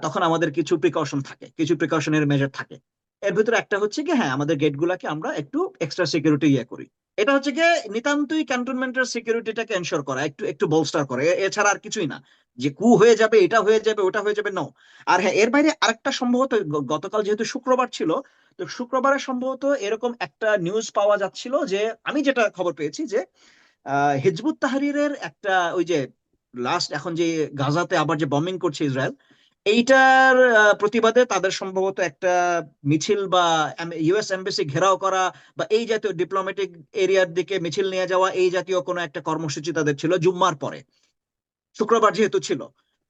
তখন আমাদের কিছু প্রিকশন থাকে, কিছু প্রিকশনের মেজার থাকে। এর ভিতরে একটা হচ্ছে কি, হ্যাঁ আমাদের গেট গুলাকে আমরা একটু এক্সট্রা সিকিউরিটি ইয়ে করি। এটা হচ্ছে কি নিতান্তই ক্যান্টনমেন্টের সিকিউরিটিটাকে এনশোর করা, একটু একটু বোলস্টার করে, এছাড়া আর কিছুই না, যে কু হয়ে যাবে এটা হয়ে যাবে ওটা হয়ে যাবে নো। আর হ্যাঁ এর বাইরে আরেকটা সম্ভবত গতকাল যেহেতু শুক্রবার ছিল, তো শুক্রবারে সম্ভবত এরকম একটা নিউজ পাওয়া যাচ্ছিল, যে আমি যেটা খবর পেয়েছি যে হিজবুত তাহরিরের একটা ওই যে লাস্ট এখন যে গাজাতে আবার যে বম্বিং করছে ইসরায়েল, এইটার প্রতিবাদে তাদের সম্ভবত একটা মিছিল বা ইউএস এমবাসি ঘেরাও করা বা এই জাতীয় ডিপ্লোম্যাটিক এরিয়ার দিকে মিছিল নিয়ে যাওয়া, এই জাতীয় কোনো একটা কর্মসূচি তাদের ছিল জুম্মার পরে, শুক্রবার যেহেতু ছিল।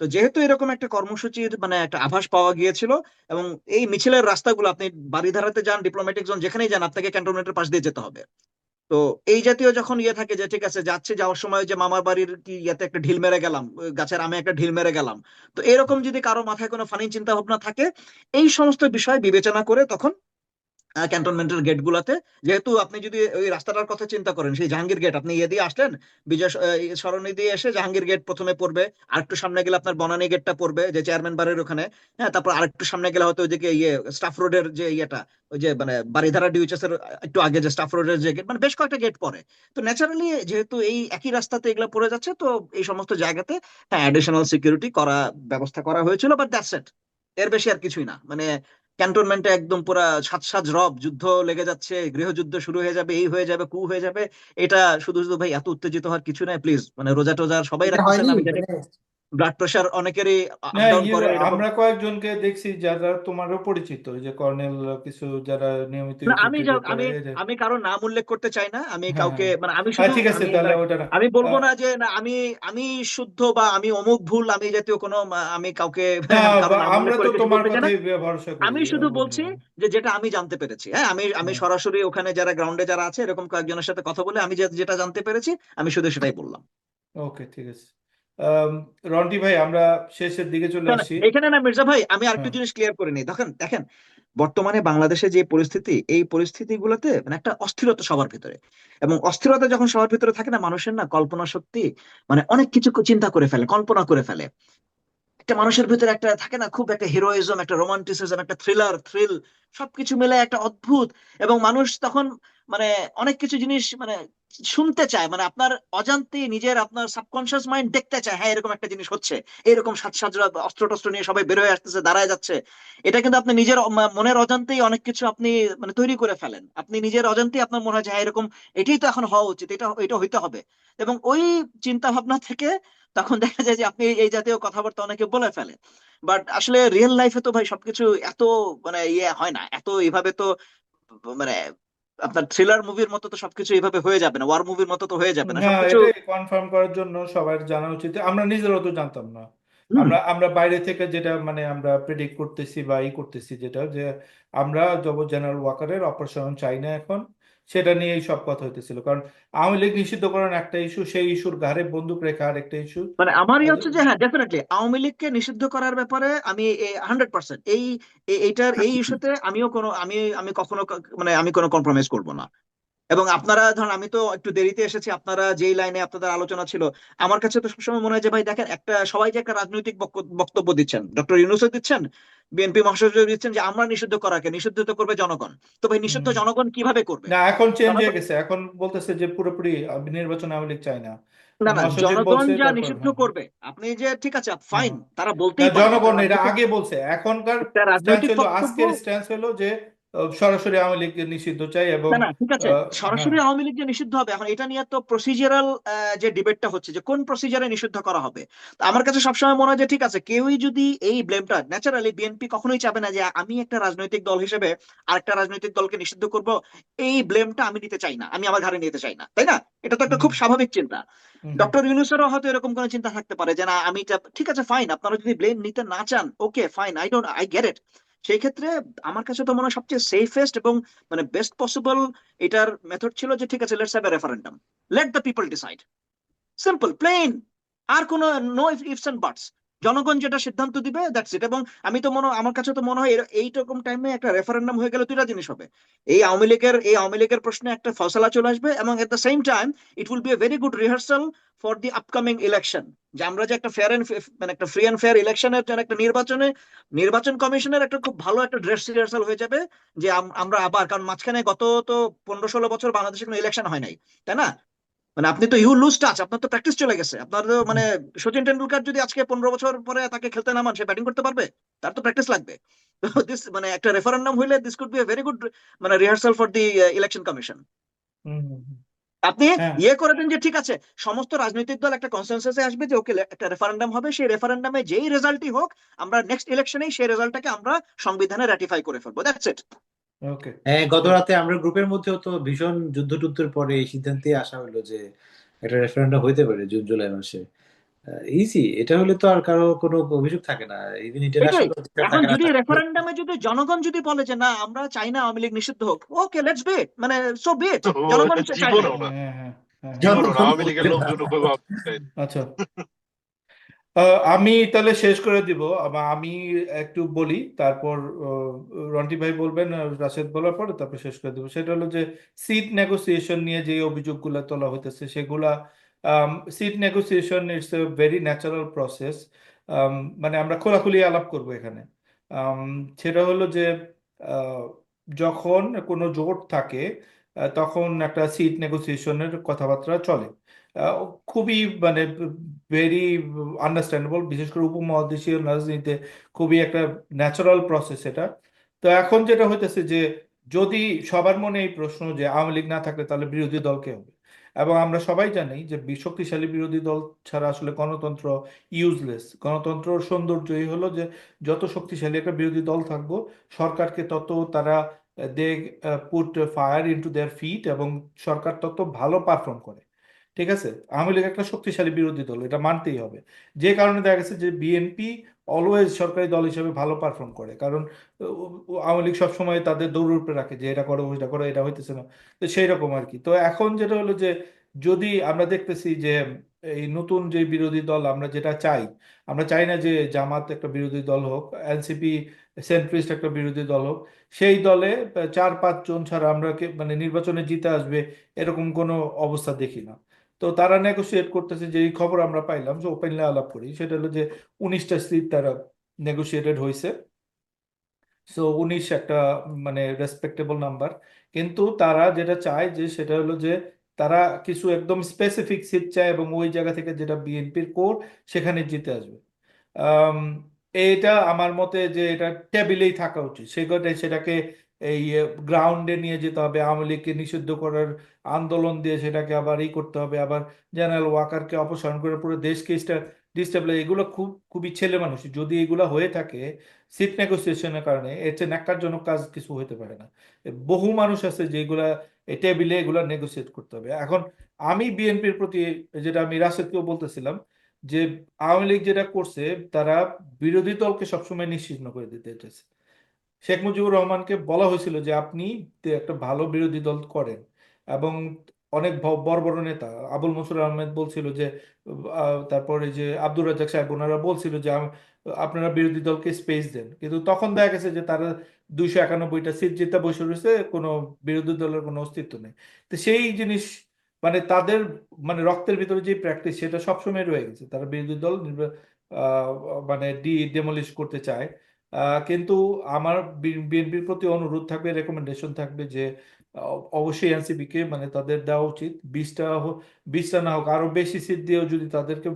তো যেহেতু এরকম একটা কর্মসূচির মানে একটা আভাস পাওয়া গিয়েছিল, এবং এই মিছিলের রাস্তাগুলো আপনি বারিধারাতে যান, ডিপ্লোম্যাটিক জোন যেখানেই যান, আপনাকে ক্যান্টনমেন্টের পাশ দিয়ে যেতে হবে। তো এই জাতীয় যখন ইয়ে থাকে যে ঠিক আছে যাচ্ছে, যাওয়ার সময় যে মামার বাড়ির কি ইয়েতে একটা ঢিল মেরে গেলাম, ওই গাছের আমে একটা ঢিল মেরে গেলাম, তো এরকম যদি কারো মাথায় কোনো ফানি চিন্তা ভাবনা থাকে, এই সমস্ত বিষয় বিবেচনা করে তখন ক্যান্টনমেন্টের গেট গুলাতে, যেহেতু আপনি যদি ওই রাস্তাটার কথা চিন্তা করেন, সেই জাহাঙ্গীর গেট আপনি ইয়ে দিয়ে আসলেন, বিজয় সরণি দিয়ে এসে জাহাঙ্গীর গেট প্রথমে পড়বে, আরেকটু সামনে গেলে আপনার বনানী গেটটা পড়বে যে চেয়ারম্যান বাড়ির ওখানে, হ্যাঁ তারপর আরেকটু সামনে গেলে হয়তো ওইদিকে ইয়ে স্টাফ রোডের যে ইয়েটা, ওই যে মানে বারিধারা ডিউচেস এর একটু আগে যে স্টাফ রোডের যে গেট, মানে বেশ কয়েকটা গেট পড়ে। তো ন্যাচারালি যেহেতু এই একই রাস্তাতে এগুলো পড়ে যাচ্ছে, তো এই সমস্ত জায়গাতে হ্যাঁ অ্যাডিশনাল সিকিউরিটি করা ব্যবস্থা করা হয়েছিল, বাট দ্যাটস ইট, এর বেশি আর কিছুই না। মানে ক্যান্টনমেন্টে একদম পুরা সাজ সাজ রব, যুদ্ধ লেগে যাচ্ছে, গৃহযুদ্ধ শুরু হয়ে যাবে, এই হয়ে যাবে কু হয়ে যাবে, এটা শুধু শুধু ভাই এত উত্তেজিত হওয়ার কিছু নাই প্লিজ। মানে রোজা টোজা সবাই এটা রাখতেছেন, হয়নি আমি জানি মানে ব্লাড প্রেশার অনেকেরই আপ না ডাউন করে এরকম। আমরা কয়েকজনকে দেখছি যারা তোমারও পরিচিত, ওই যে কর্নেল কিছু যারা নিয়মিত না ইউটিউব আমি টিউব করে আমি এই যে। আমি কারো নাম উল্লেখ করতে চাই না, আমি হ্যাঁ কাউকে হ্যাঁ, মানে আমি শুধু ঠিক আছে আমি তাহলে মানে ওটা না। আমি বলবো আহ, না যে না আমি আমি শুদ্ধ বা আমি অমুক ভুল, আমি এই জাতীয় কোনো আমি কাউকে না আমি কারো নাম আমরা উল্লেখ তো করে কিছু তোমার বলতে চাই না। কথাই ভরসা করি আমি শুধু বলছি বন্ধুগণ। যে যেটা আমি জানতে পেরেছি, হ্যাঁ আমি আমি হ্যাঁ, সরাসরি ওখানে যারা গ্রাউন্ডে যারা আছে এরকম কয়েকজনের সাথে কথা বলে আমি যেটা জানতে পেরেছি, আমি শুধু সেটাই বললাম। ওকে ঠিক আছে। আম, রন্টি ভাই আমরা শেষের দিকে চলে না না আসছি। এখানে না মির্জা ভাই, আমি আরেকটু হ্যাঁ জিনিস ক্লিয়ার করে নিই। দেখেন দেখেন বর্তমানে বাংলাদেশে যে পরিস্থিতি, এই পরিস্থিতিগুলোতে মানে একটা অস্থিরতা সবার ভিতরে, এবং অস্থিরতা যখন সবার ভিতরে থাকে না, মানুষের না কল্পনা শক্তি মানে অনেক কিছু চিন্তা করে ফেলে, কল্পনা করে ফেলে। একটা মানুষের ভিতরে একটা থাকে না খুব একটা হিরোইজম, একটা রোমান্টিসিজম, একটা থ্রিল সবকিছু মিলে একটা অদ্ভুত, এবং মানুষ তখন মানে অনেক কিছু জিনিস মানে শুনতে চায়, মানে আপনার অজান্তে নিজের আপনার সাবকনশিয়াস মাইন্ড দেখতে চায়, হ্যাঁ এরকম একটা জিনিস হচ্ছে, এরকম সাজ সাজরা অস্ত্র টস্ত্র নিয়ে সবাই বের হয়ে আসতেছে, দাঁড়ায় যাচ্ছে। এটা কিন্তু আপনি নিজের মনের অজান্তেই অনেক কিছু আপনি মানে তৈরি করে ফেলেন, আপনি নিজের অজান্তেই আপনার মনে হয় যে হ্যাঁ এরকম এটাই তো এখন হওয়া উচিত, এটা এটা হইতে হবে। এবং ওই চিন্তা ভাবনা থেকে তখন দেখা যায় যে আপনি এই জাতীয় কথাবার্তা অনেকে বলে ফেলে। বাট আসলে রিয়েল লাইফে তো ভাই সবকিছু এত মানে ইয়ে হয় না, এত এইভাবে তো মানে আপনার থ্রিলার মুভির মতো তো সবকিছু এইভাবে হয়ে যাবে না, ওয়ার মুভির মতো তো হয়ে যাবে না হ্যাঁ, সবকিছু। এটাই কনফার্ম করার জন্য সবার জানা উচিত, আমরা নিজেরাও তো জানতাম না। হুম। আমরা বাইরে থেকে যেটা মানে আমরা প্রেডিক্ট করতেছি বা ই করতেছি, যেটা যে আমরা জেনারেল ওয়াকারের অপসারণ চাই না এখন, সেটা নিয়েই সব কথা হইতেছিল। কারণ আওয়ামী লীগ নিষিদ্ধকরণ একটা ইস্যু, সেই ইস্যুর ঘাড়ে বন্দুক রেখা আর একটা ইস্যু। মানে আমার ইয়ে হচ্ছে যে হ্যাঁ ডেফিনেটলি আওয়ামী লীগকে নিষিদ্ধ করার ব্যাপারে আমি 100% এইটার এই ইস্যুতে আমিও কোনো আমি আমি কখনো মানে আমি কোনো কম্প্রোমাইজ করব না। এবং আপনারা ধরুন, আমি তো একটু দেরিতে এসেছি, আপনারা যেই লাইনে আপনাদের আলোচনা ছিল, আমার কাছে তো সবসময় মনে হয় যে ভাই দেখেন, একটা সবাই যে একটা রাজনৈতিক বক্তব্য দিচ্ছেন, ডক্টর ইউনূসও দিচ্ছেন, বিএনপি মহাসচিব দিচ্ছেন যে আমরা নিষিদ্ধ করাকে, নিষিদ্ধ তো করবে জনগণ। তো ভাই নিষিদ্ধ হুম। জনগণ কিভাবে করবে? না, এখন চেঞ্জ হয়ে জনগণ, গেছে, এখন বলতেছে যে পুরোপুরি নির্বাচন আওয়ামী লীগ চায় না। না না, মহাসচিব জনগণ বলছে, যা তারপর নিষিদ্ধ হ্যাঁ হ্যাঁ করবে, আপনি যে ঠিক আছে হ্যাঁ ফাইন, হ্যাঁ। তারা না, বলতেই পারে একটা জনগণ এটা রাজনৈতিক, আগে বলছে, এখনকার একটা স্ট্যান্স রাজনৈতিক হলো, বক্তব্য। আজকের স্ট্যান্স হলো যে সরাসরি আওয়ামী লীগ নিষিদ্ধ চাই এবং না না, ঠিক আছে, হ্যাঁ। সরাসরি আওয়ামী লীগ যে নিষিদ্ধ হবে, এখন এটা নিয়ে তো প্রসিজারাল যে ডিবেটটা হচ্ছে যে কোন প্রসিজারে নিষিদ্ধ করা হবে। তো আমার কাছে সবসময় মনে হয় যে ঠিক আছে, কেউই যদি এই ব্লেমটা, ন্যাচারালি বিএনপি কখনোই চাবে না যে আমি একটা রাজনৈতিক দল হিসেবে আরেকটা রাজনৈতিক দলকে নিষিদ্ধ করব, এই ব্লেমটা আমি নিতে চাই না, আমি আমার ঘাড়ে নিতে চাই না, তাই না? এটা তো একটা হুম খুব স্বাভাবিক চিন্তা। হুম হুম ডক্টর ইউনূসেরও হয়তো এরকম কোনো চিন্তা থাকতে পারে যে না, আমি ঠিক আছে ফাইন, আপনারা যদি ব্লেম নিতে না চান, okay fine, I get it. সেই ক্ষেত্রে আমার কাছে তো মনে হয় সবচেয়ে সেফেস্ট এবং মানে বেস্ট পসিবল এটার মেথড ছিল যে ঠিক আছে, let's have a referendum, let the people decide, simple plain, আর কোনো নো ইফস এন্ড বাটস। জনগণ যেটা সিদ্ধান্ত দিবে দ্যাটস ইট। এবং আমি তো আমার কাছে তো মনে হয় এইরকম টাইমে একটা রেফারেন্ডাম হয়ে গেলে দুইটা জিনিস হবে, এই আওয়ামী লীগের প্রশ্নে একটা ফয়সালা চলে আসবে, এবং এট the same time it will be a very good rehearsal for the upcoming election, যে আমরা যে একটা ফেয়ার এন্ড, মানে একটা ফ্রি এন্ড ফেয়ার ইলেকশনের জন্য একটা নির্বাচন কমিশনের একটা খুব ভালো একটা ড্রেস রিহার্সাল হয়ে যাবে, যে আমরা আবার, কারণ মাঝখানে গত তো 15-16 বছর বাংলাদেশে কোনো ইলেকশন হয় নাই, তাই না? মানে আপনি তো ইউ লুজ টাচ, আপনার তো প্র্যাকটিস চলে গেছে, আপনার তো মানে সচিন টেন্ডুলকার যদি আজকে 15 বছর পরে তাকে খেলতে নামান, সে ব্যাটিং করতে পারবে? তার তো প্র্যাকটিস লাগবে। তো দিস মানে একটা রেফারেন্ডাম হইলে this could be a very good মানে rehearsal for the election commission. হুম হুম, হুম। আপনি হ্যাঁ। ইয়ে করে দেন যে ঠিক আছে, সমস্ত রাজনৈতিক দল একটা কনসেনসাসে আসবে যে ওকে একটা রেফারেন্ডাম হবে, সেই রেফারেন্ডামে যেই রেজাল্টই হোক, আমরা নেক্সট ইলেকশনেই সেই রেজাল্টটাকে আমরা সংবিধানে রাটিফাই করে ফেলবো, দ্যাটস ইট। ওকে। হ্যাঁ, গত রাতে আমরা গ্রুপের মধ্যেও তো ভীষণ যুদ্ধ টুদ্ধের পরে এই সিদ্ধান্তে আসা হলো যে একটা রেফারেন্ডাম হইতে পারে জুন জুলাই মাসে। ইজি, এটা হলে তো আর কারো কোনো অভিযোগ থাকে না, ইভেন এটাই। ইন্টারন্যাশনাল এখন থাকে না যদি থাকে। রেফারেন্ডামে যদি জনগণ যদি বলে যে না, আমরা চাই না আওয়ামী লীগ নিষিদ্ধ হোক, ওকে লেটস বি ইট, মানে সো বি ইট, তো জনগণ চায় নাই। জীবনও না, হ্যাঁ হ্যাঁ হ্যাঁ হ্যাঁ। জীবনও না জনগণ আওয়ামী লীগের বলবে না। লোকজন ওকে ভাবতে চায় না। আচ্ছা, আমি তাহলে শেষ করে দিব। আমি একটু বলি, তারপর রন্টি ভাই বলবেন, রাশেদ বলার পরে তারপর শেষ করে দিব। সেটা হলো যে সিট নেগোসিয়েশন নিয়ে যে অভিযোগগুলো তোলা হইতেছে সেগুলা, seat negotiation it's a very natural process. মানে আমরা খোলাখুলি আলাপ করব এখানে। আম, সেটা হলো যে আহ, যখন কোনো জোট থাকে, তখন একটা সিট নেগোসিয়েশনের কথাবার্তা চলে। আহ, খুবই মানে ভেরি আন্ডারস্ট্যান্ডেবল, বিশেষ করে উপমহাদেশীয় রাজনীতিতে খুবই একটা ন্যাচারাল প্রসেস এটা। তো এখন যেটা হইতেছে যে যদি সবার মনে এই প্রশ্ন যে আওয়ামী লীগ না থাকলে তাহলে বিরোধী দল কে হবে, এবং আমরা সবাই জানি যে শক্তিশালী বিরোধী দল ছাড়া আসলে গণতন্ত্র ইউজলেস। গণতন্ত্রের সৌন্দর্যই হলো যে যত শক্তিশালী একটা বিরোধী দল থাকবো, সরকারকে তত তারা they put fire into their feet, এবং সরকার তত ভালো পারফর্ম করে। ঠিক আছে, আওয়ামী লীগ একটা শক্তিশালী বিরোধী দল, এটা মানতেই হবে। যে কারণে দেখা গেছে যে বিএনপি অলওয়েজ সরকারি দল হিসেবে ভালো পারফর্ম করে, কারণ আওয়ামী লীগ সবসময় তাদের দৌড়ে রাখে যে এটা করো ওইটা করো, এটা হইতেছে না। তো সেই রকম আর কি। তো এখন যেটা হলো যে যদি আমরা দেখতেছি যে এই নতুন যে বিরোধী দল আমরা যেটা চাই, আমরা চাই না যে জামাত একটা বিরোধী দল হোক, এনসিপি সেন্ট্রিস্ট একটা বিরোধী দল হোক। সেই দলে 4-5 জন ছাড়া আমরা মানে নির্বাচনে জিতে আসবে এরকম কোনো অবস্থা দেখি না। তো তারা নেগোসিয়েট করতেছে, যে এই খবর আমরা পাইলাম, যে ওপেনলি আলাপ করি, সেটা হলো যে 19টা সিট তারা নেগোসিয়েটেড হয়েছে। সো 19 একটা মানে রেসপেক্টেবল নাম্বার। কিন্তু তারা যেটা চায় যে সেটা হলো যে তারা কিছু একদম স্পেসিফিক সিট চায়, এবং ওই জায়গা থেকে যেটা বিএনপির কোর, সেখানে জিতে আসবে। আম, এটা আমার মতে যে এটা টেবিলেই থাকা উচিত, সেটাকে এই গ্রাউন্ডে নিয়ে যেতে হবে, আওয়ামী লীগকে নিষিদ্ধ করার আন্দোলন দিয়ে সেটাকে আবার করতে হবে, আবার জেনারেল ওয়াকারকে অপসারণ করে পুরো দেশকে ডিস্টেবলাইজ, এগুলো খুবই ছেলে মানুষ। যদি এগুলো হয়ে থাকে সিট নেগোসিয়েশনের কারণে, এর চেয়ে ন্যাক্কারজনক কাজ কিছু হতে পারে না। বহু মানুষ আছে যেগুলা এই টেবিলে এগুলা নেগোসিয়েট করতে হবে। এখন আমি বিএনপির প্রতি, যেটা আমি রাশেদকেও বলতেছিলাম, যে আওয়ামী লীগ যেটা করছে, তারা বিরোধী দলকে সবসময় নিশ্চিহ্ন করে দিতে চাইছে। শেখ মুজিবুর রহমানকে বলা হয়েছিল যে আপনি একটা ভালো বিরোধী দল করেন, এবং অনেক বড় বড় নেতা, আবুল মনসুর আহমেদ বলছিল যে তারপরে যে আব্দুর রাজ্জাক সাহেব ওনারা বলছিল যে আপনারা বিরোধী দলকে স্পেস দেন, কিন্তু তখন দেখা গেছে যে তারা 291টা সিট জিতে বসে রয়েছে, কোনো বিরোধী দলের কোনো অস্তিত্ব নেই। তো সেই জিনিস মানে তাদের মানে রক্তের ভিতরে যে প্র্যাকটিস সেটা সবসময় রয়ে গেছে, তারা বিরোধী দল আহ, মানে ডেমলিশ করতে চায়। কিন্তু আমার বিএনপির প্রতি অনুরোধ থাকবে, রেকমেন্ডেশন থাকবে যে অবশ্যই এনসিপি কে মানে তাদের দেওয়া উচিত 20টা না হোক আরো বেশি সিট দিয়েও যদি তাদেরকে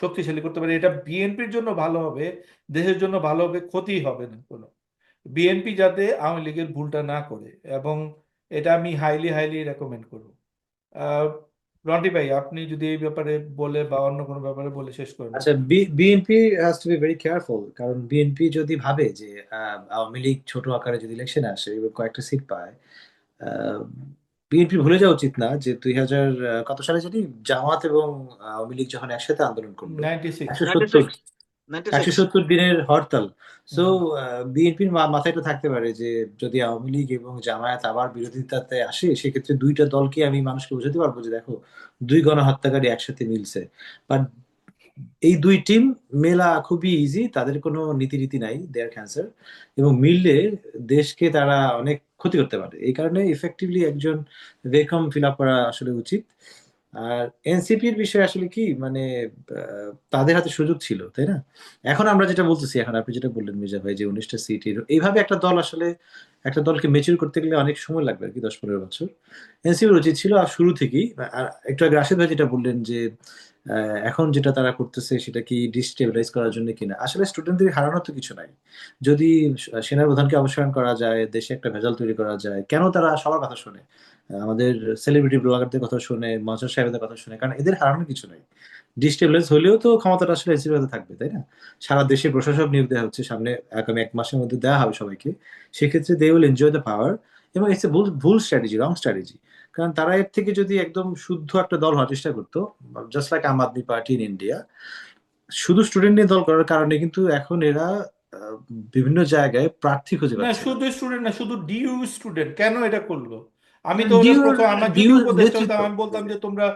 শক্তিশালী করতে পারে, এটা বিএনপির জন্য ভালো হবে, দেশের জন্য ভালো হবে, ক্ষতি হবে না কোনো। বিএনপি যাতে আওয়ামী লীগের ভুলটা না করে, এবং এটা আমি হাইলি হাইলি রেকমেন্ড করবো। আহ রন্টি ভাই, আপনি যদি এই ব্যাপারে বলে বা অন্য কোনো ব্যাপারে বলে শেষ করেন। আচ্ছা, BNP has to be very careful, কারণ বিএনপি যদি ভাবে যে আওয়ামী লীগ ছোট আকারে যদি ইলেকশনে আসে এবং কয়েকটা সিট পায়, বিএনপি ভুলে যাওয়া উচিত না যে 2000 কত সালে জানি জামাত এবং আওয়ামী লীগ যখন একসাথে আন্দোলন করলো, 96। 170 96 170 দিনের হরতাল। সো হুম। বিএনপির মাথায় তো থাকতে পারে যে যদি আওয়ামী লীগ এবং জামায়াত আবার বিরোধিতাতে আসে, সেক্ষেত্রে দুইটা দলকে আমি মানুষকে বোঝাতে পারবো যে দেখো, দুই গণহত্যাকারী একসাথে মিলছে। বাট এই দুই টিম মেলা খুবই ইজি, তাদের কোনো নীতিরীতি নাই, দেয়ার ক্যান্সার, এবং মিললে দেশকে তারা অনেক ক্ষতি করতে পারে। এই কারণে ইফেক্টিভলি একজন ভেকম ফিল আপ করা আসলে উচিত। আর এনসিপির বিষয় আসলে কি, মানে তাদের হাতে সুযোগ ছিল, তাই না? এখন আমরা যেটা বলতেছি, এখন আপনি যেটা বললেন মির্জা ভাই, যে 19টা সিট, এইভাবে একটা দল আসলে একটা দলকে মেচুর করতে গেলে অনেক সময় লাগবে আর কি, 10-15 বছর। এনসিপির উচিত ছিল আর শুরু থেকেই, আর একটু আগে রাশেদ ভাই যেটা বললেন যে এখন যেটা তারা করতেছে সেটা কি ডিস্টেবিলাইজ করার জন্য কিনা, আসলে স্টুডেন্টদের হারানোর তো কিছু নাই। যদি সেনাপ্রধানকে অপসারণ করা যায়, দেশে একটা ভেজাল তৈরি করা যায়, কেন তারা সবার কথা শোনে? আমাদের সেলিব্রিটি ব্লগারদের কথা শুনে, মহাজন সাহেবদের কথা শুনে, কারণ এদের হারানোর কিছু নাই। ডিস্টেবিলাইজ হলেও তো ক্ষমতাটা আসলে এনসিপির হাতে থাকবে, তাই না? সারা দেশে প্রশাসক নিয়োগ দেওয়া হচ্ছে, সামনে আগামী 1 মাসের মধ্যে দেওয়া হবে সবাইকে। সেক্ষেত্রে they will enjoy the power. এবং ইটস এ ভুল ভুল স্ট্র্যাটেজি, রং স্ট্র্যাটেজি। কারণ তারা এর থেকে যদি একদম শুদ্ধ একটা দল হওয়ার চেষ্টা করতো, just like Aam Aadmi Party in India, শুধু স্টুডেন্ট নিয়ে দল করার কারণে কিন্তু এখন এরা আহ, বিভিন্ন জায়গায় প্রার্থী খুঁজে না পাচ্ছে না। শুধু স্টুডেন্ট না, শুধু ডিইউ স্টুডেন্ট কেন এটা করলো? আমি তো ওদের ডিউর প্রথম, আমার যদি ডিউর উপদেষ্টা হতাম নেতৃত্ব। আমি বলতাম যে তোমরা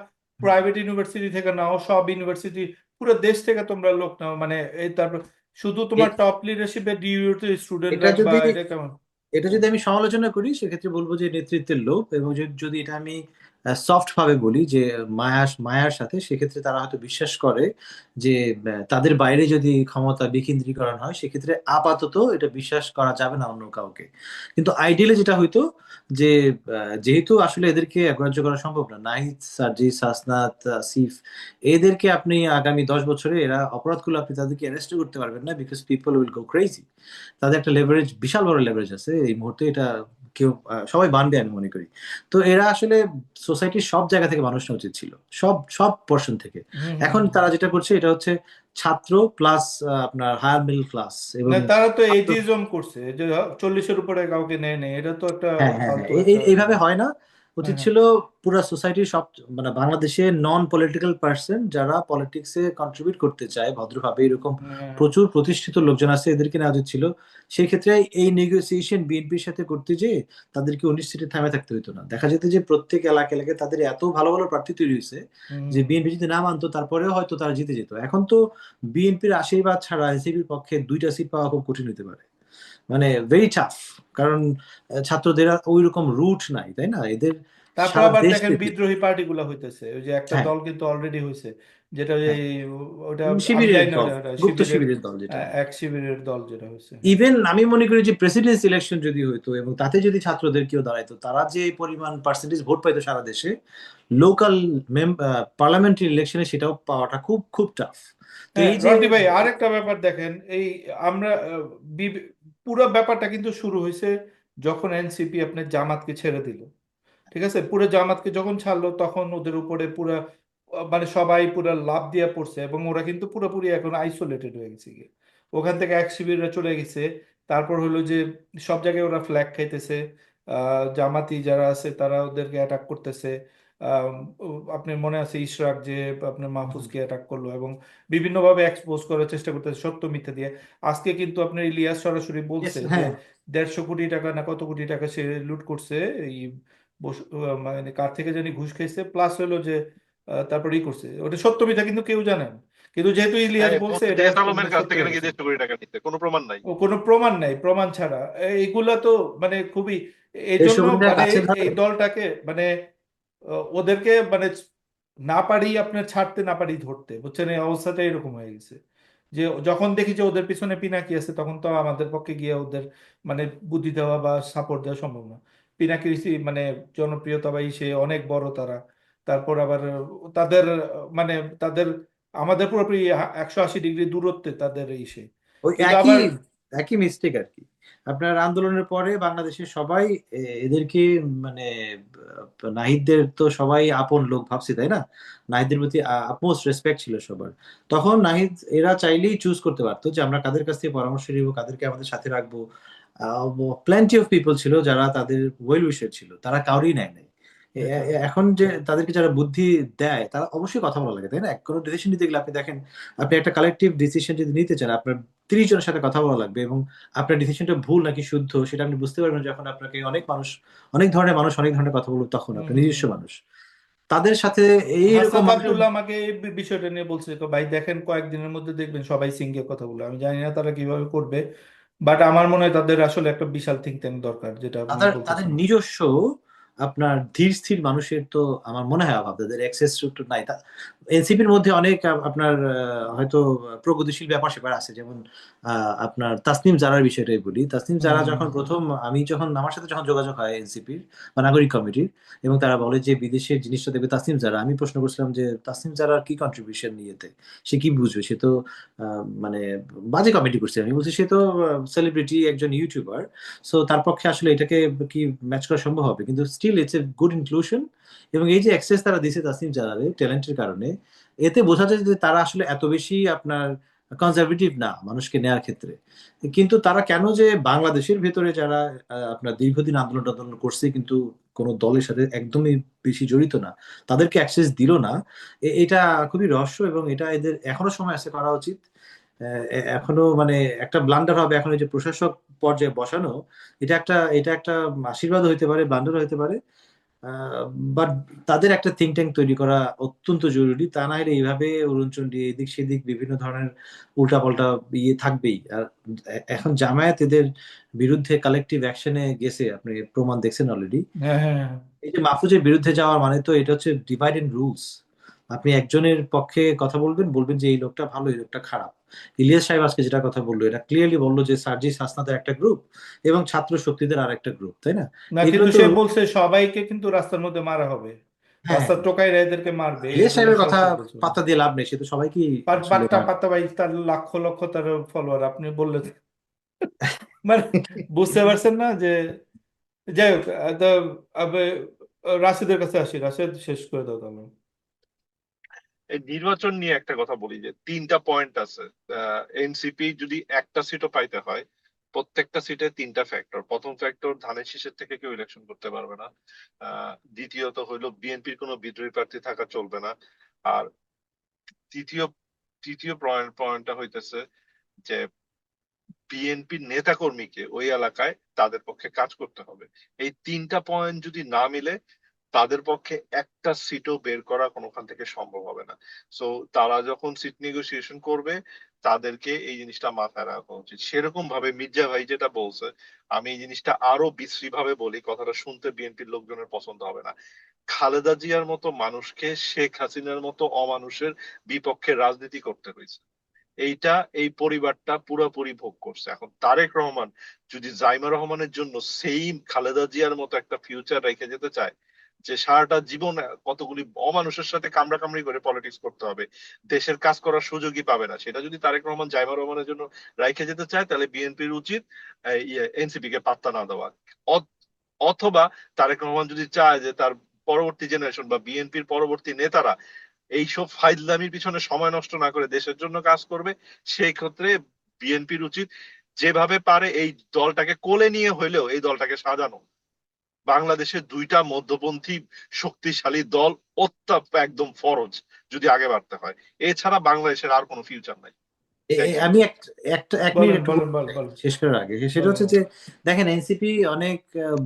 প্রাইভেট ইউনিভার্সিটি থেকে নাও, সব ইউনিভার্সিটি পুরো দেশ থেকে তোমরা লোক নাও, মানে এই তারপর শুধু তোমার এ- টপ লিডারশিপে ডিইউ তে স্টুডেন্ট এটা রাখবা, যদি এটা কেমন? এটা যদি আমি সমালোচনা করি, সেক্ষেত্রে বলবো যে নেতৃত্বের লোভ। এবং যদি এটা আমি সফট ভাবে বলি, যে মায়ার সাথে, সেক্ষেত্রে তারা হয়তো বিশ্বাস করে যে তাদের বাইরে যদি ক্ষমতা বিকেন্দ্রীকরণ হয়, সেক্ষেত্রে আপাতত এটা বিশ্বাস করা যাবে না অন্য কাউকে। কিন্তু আইডিয়ালি যেটা হইতো যে যেহেতু আসলে এদেরকে অগ্রাহ্য করা সম্ভব না, নাহিদ, সার্জিস, হাসনাত, আসিফ, এদেরকে আপনি আগামী 10 বছরে এরা অপরাধ করলে আপনি তাদেরকে অ্যারেস্ট করতে পারবেন না, because people will go crazy. তাদের একটা লেভারেজ, বিশাল বড় লেভারেজ আছে এই মুহূর্তে, এটা কেউ সবাই মানবে আমি মনে করি। তো এরা আসলে সোসাইটির সব জায়গা থেকে মানুষ নেওয়া উচিত ছিল, সব সব পোর্শন থেকে। হুম হুম এখন হুম। তারা যেটা করছে এটা হচ্ছে ছাত্র প্লাস আপনার হায়ার মিডল ক্লাস এবং না তারা তো ছাত্র। এজিজম করছে যে 40-এর উপরে কাউকে নেয় নেই, এটা তো একটা হ্যাঁ, হ্যাঁ, হ্যাঁ, ফালতু একটা। এইভাবে হয় না। হ্যাঁ উচিত হ্যাঁ ছিল পুরো সোসাইটির সব, মানে বাংলাদেশে নন পলিটিক্যাল পার্সন যারা পলিটিক্সে কন্ট্রিবিউট করতে চায় ভদ্রভাবে, এরকম হ্যাঁ। প্রচুর প্রতিষ্ঠিত লোকজন আছে, এদেরকে নেওয়া উচিত ছিল। সেই ক্ষেত্রে এই নেগোসিয়েশন বিএনপির সাথে করতে যে তাদেরকে 19 সিটে থেমে থাকতে হতো না। দেখা যেত যে প্রত্যেক এলাকা এলাকায় তাদের এত ভালো ভালো প্রার্থী তৈরি হয়েছে যে হুম। বিএনপি যদি না মানতো তারপরেও হয়তো তারা জিতে যেত। এখন তো বিএনপির আশীর্বাদ ছাড়া এনসিপির পক্ষে 2টা সিট পাওয়া খুব কঠিন হতে পারে, মানে ভেরি টাফ। কারণ ছাত্রদের ওই রকম রুট নাই, তাই না? এদের তারপর সারা আবার দেশ দেখেন থেকে। বিদ্রোহী পার্টিগুলো হইতেছে, ওই যে একটা হ্যাঁ, দল কিন্তু অলরেডি হয়েছে, যেটা ওই যে হ্যাঁ, ওটা আমি শিবিরের জানি না, দল, ওটা গুপ্ত শিবিরের শিবিরের দল যেটা। এক শিবিরের দল যেটা হয়েছে। হ্যাঁ। ইভেন আমি মনে করি যে প্রেসিডেন্সি ইলেকশন যদি হইতো এবং তাতে যদি ছাত্রদের কেউ দাঁড়াইতো, তারা যে পরিমাণ পার্সেন্টেজ ভোট পাইতো সারা দেশে, লোকাল পার্লামেন্টারি ইলেকশনে সেটাও পাওয়াটা খুব খুব টাফ। তো হ্যাঁ এই যে রন্টি ভাই, আরেকটা ব্যাপার দেখেন, এই আমরা পুরো ব্যাপারটা কিন্তু শুরু হয়েছে যখন এনসিপি আপনার জামাতকে ছেড়ে দিল। ঠিক আছে, পুরো জামাতকে যখন ছাড়লো তখন ওদের উপরে পুরো মানে সবাই পুরো লাফ দিয়ে পড়ছে, এবং ওরা কিন্তু পুরোপুরি এখন আইসোলেটেড হয়ে গেছে গিয়ে। ওখান থেকে এক শিবিররা চলে গেছে। তারপর হলো যে সব জায়গায় ওরা ফ্ল্যাগ খাইতেছে, জামাতি যারা আছে তারা ওদেরকে অ্যাটাক করতেছে। আহ, আপনার মনে আছে ইশরাক যে আপনার মাহফুজকে অ্যাটাক করলো, এবং বিভিন্নভাবে এক্সপোজ করার চেষ্টা করতেছে সত্য মিথ্যা দিয়ে। আজকে কিন্তু আপনার ইলিয়াস সরাসরি Yes, বলছে যে হ্যাঁ, 150 কোটি টাকা না কত কোটি টাকা সে লুট করছে এই মানে কার থেকে জানি ঘুষ খাইছে, প্লাস হলো যে তারপর ই করছে, ওটা সত্য মিথ্যা কিন্তু কেউ জানে না। কিন্তু যেহেতু ইলিয়াস বলছে এটা দেশ আলমের মানে কাছ সত্য থেকে হয়ে নাকি গেছে। 1.5 কোটি টাকা নিতে কোনো প্রমাণ নাই। ও কোনো প্রমাণ নাই, প্রমাণ ছাড়া এইগুলা তো মানে খুবই, এই দেড়শো জন্য কোটি টাকা মানে কাছে ধরে। এই দলটাকে মানে ওদেরকে মানে না পারি আপনার ছাড়তে, না পারি ধরতে, বুঝছেন, এই অবস্থাটা এরকম হয়ে গেছে যে যখন দেখি যে ওদের পিছনে পিনাকি আছে, তখন তো আমাদের পক্ষে গিয়ে ওদের মানে বুদ্ধি দেওয়া বা সাপোর্ট দেওয়া সম্ভব না। পিনাকি মানে জনপ্রিয়তা বা সে অনেক বড় তারা, তারপর আবার তাদের মানে তাদের আমাদের পুরোপুরি 180 ডিগ্রি দূরত্বে তাদের সে, ওই কিন্তু একই আবার একই মিস্টেক আর কি। আপনার আন্দোলনের পরে বাংলাদেশের সবাই এদেরকে মানে নাহিদদের তো সবাই আপন লোক ভাবছি, তাই না? নাহিদদের প্রতি আপমোস্ট রেসপেক্ট ছিল সবার। তখন নাহিদ এরা চাইলেই চুজ করতে পারতো যে আমরা কাদের কাছ থেকে পরামর্শ নিব, কাদেরকে আমাদের সাথে রাখবো। প্ল্যান্টি অফ পিপল ছিল যারা তাদের ওয়েল উইশার ছিল, তারা কাউরই নেয় নাই। এটা এখন যে তাদেরকে যারা বুদ্ধি দেয় তারা অবশ্যই কথা বলা লাগে, তাই না? কোনো ডিসিশন নিতে গেলে আপনি দেখেন, আপনি একটা কালেকটিভ ডিসিশন যদি নিতে চান, আপনার 30 জনের সাথে কথা বলা লাগবে, এবং আপনার ডিসিশনটা ভুল নাকি শুদ্ধ সেটা আপনি বুঝতে পারবেন যখন আপনাকে অনেক মানুষ, অনেক ধরনের মানুষ অনেক ধরনের কথা বলবে, তখন হুম আপনার হুম নিজস্ব হুম। মানুষ তাদের সাথে এইরকম হাসনাত মানুষের। আব্দুল্লাহ আমাকে এই বিষয়টা নিয়ে বলছে, তো ভাই দেখেন কয়েকদিনের মধ্যে দেখবেন সবাই সিঙ্গে কথা বলে, আমি জানি না তারা কিভাবে করবে, বাট আমার মনে হয় তাদের আসলে একটা বিশাল থিঙ্ক ট্যাঙ্ক দরকার, যেটা আপনি তাদের তাদের বলতেছেন। নিজস্ব আপনার ধীর স্থির মানুষের তো আমার মনে হয় অভাব, তাদের অ্যাক্সেস টু নাই। এনসিপির মধ্যে অনেক আপনার হয়তো প্রগতিশীল ব্যাপার স্যাপার আছে, যেমন আপনার তাসনিম জারার বিষয়টাই বলি। তাসনিম হুম জারা হুম যখন প্রথম, আমার সাথে যখন যোগাযোগ হয় এনসিপির বা নাগরিক কমিটির, এবং তারা বলে যে বিদেশের জিনিসটা দেবে তাসনিম জারা, আমি প্রশ্ন করছিলাম যে তাসনিম জারার কি কন্ট্রিবিউশন নিয়েতে, সে কি বুঝবে, সে তো মানে বাজে কমেন্টি করছে। আমি বলছি সে তো সেলিব্রিটি, একজন ইউটিউবার, সো তার পক্ষে আসলে এটাকে কি ম্যাচ করা সম্ভব হবে? কিন্তু still it's a good inclusion. এবং এই যে অ্যাক্সেস তারা দিছে তাসনিম জারারে ট্যালেন্টের কারণে, এতে বোঝা যায় যে তারা আসলে এত বেশি আপনার কনজারভেটিভ না মানুষকে নেওয়ার ক্ষেত্রে। কিন্তু তারা কেন যে বাংলাদেশের ভেতরে যারা আপনার দীর্ঘদিন আন্দোলন টান্দোলন করছে কিন্তু কোনো দলের সাথে একদমই বেশি জড়িত না, তাদেরকে অ্যাক্সেস দিল না, এটা খুবই রহস্য। এবং এটা এদের এখনো সময় আছে, করা উচিত। এখনো মানে একটা ব্লান্ডার হবে এখন এই যে প্রশাসক পর্যায়ে বসানো, এটা একটা আশীর্বাদ হইতে পারে, ব্লান্ডার হইতে পারে। বাট তাদের একটা থিঙ্ক ট্যাঙ্ক তৈরি করা অত্যন্ত জরুরি, তা না হলে এইভাবে অরুণচন্ডী এদিক সেদিক বিভিন্ন ধরনের উল্টাপাল্টা ইয়ে থাকবেই। আর এখন জামায়াত এদের বিরুদ্ধে কালেকটিভ অ্যাকশনে গেছে, আপনি প্রমাণ দেখছেন অলরেডি। হ্যাঁ হ্যাঁ হ্যাঁ। এই যে মাহফুজের বিরুদ্ধে যাওয়ার মানে তো এটা হচ্ছে ডিভাইড এন্ড রুলস। আপনি একজনের পক্ষে কথা বলবেন, বলবেন যে এই লোকটা ভালো, এই লোকটা খারাপ। ইলিয়াস সাহেব আজকে যেটা কথা বললো, এটা ক্লিয়ারলি বললো যে সার্জিস হাসনাতের একটা গ্রুপ এবং ছাত্র শক্তিদের আর একটা গ্রুপ, তাই না? না এগুলো কিন্তু তো, সে বলছে সবাইকে কিন্তু রাস্তার মধ্যে মারা হবে, হ্যাঁ, রাস্তার টোকাইরা এদেরকে মারবে, ইলিয়াস এগুলা সাহেবের কথা সরাসরি বলছে। পাত্তা দিয়ে লাভ নেই, সে তো সবাইকে আসলে বাট্টা পাত্তা ভাই, তার লক্ষ লক্ষ তার ফলোয়ার, আপনি বললেন মানে বুঝতে পারছেন না যে, যাই হোক তো রাশিদের কাছে আসি, রাশিদ শেষ করে দাও তাহলে। এই নির্বাচন নিয়ে একটা কথা বলি যে 3টা পয়েন্ট আছে। এনসিপি যদি একটা সিটও পাইতে হয়, প্রত্যেকটা সিটে 3টা ফ্যাক্টর। প্রথম ফ্যাক্টর, ধানের শীষের থেকে কেউ ইলেকশন করতে পারবে না। দ্বিতীয়ত হইলো বিএনপির কোনো বিদ্রোহী প্রার্থী থাকা চলবে না। আর তৃতীয় তৃতীয় পয়েন্টটা হইতেছে যে বিএনপির নেতাকর্মীকে ওই এলাকায় তাদের পক্ষে কাজ করতে হবে। এই 3টা পয়েন্ট যদি না মিলে, তাদের পক্ষে একটা সিটও বের করা কোনোখান থেকে সম্ভব হবে না। সো তারা যখন সিট নেগোসিয়েশন করবে, তাদেরকে এই জিনিসটা মাথায় রাখা উচিত। সেরকম ভাবে মির্জা ভাই যেটা বলছে, আমি এই জিনিসটা আরো বিশ্রী ভাবে বলি, কথাটা শুনতে বিএনপির লোকজনের পছন্দ হবে না। খালেদা জিয়ার মতো মানুষকে শেখ হাসিনার মতো অমানুষের বিপক্ষে রাজনীতি করতে হয়েছে। এইটা এই পরিবারটা পুরোপুরি ভোগ করছে। এখন তারেক রহমান যদি জাইমা রহমানের জন্য সেইম খালেদা জিয়ার মতো একটা ফিউচার রেখে যেতে চায়, যে সারাটা জীবন কতগুলি অমানুষের সাথে কামড়া কামড়ি করে পলিটিক্স করতে হবে, দেশের কাজ করার সুযোগই পাবে না, সেটা যদি তারেক রহমান জাইমা রহমানের জন্য রাইখে যেতে চায়, তাহলে বিএনপির উচিত এনসিপি কে পাত্তা না দেওয়া। অ- অথবা তারেক রহমান যদি চায় যে তার পরবর্তী জেনারেশন বা বিএনপির পরবর্তী নেতারা এইসব ফাইজলামির পিছনে সময় নষ্ট না করে দেশের জন্য কাজ করবে, সেই ক্ষেত্রে বিএনপির উচিত যেভাবে পারে এই দলটাকে কোলে নিয়ে হইলেও এই দলটাকে সাজানো। বাংলাদেশের 2টা মধ্যপন্থী শক্তিশালী দল অত্যন্ত একদম ফরজ যদি আগে বাড়তে হয়। এছাড়া বাংলাদেশের আর কোনো ফিউচার নাই। Thank you. আমি এক মিনিট বলেন একটু বলেন বলতে বলেন চাই বলেন শেষ করার আগে, সেটা বলেন হচ্ছে যে দেখেন এনসিপি অনেক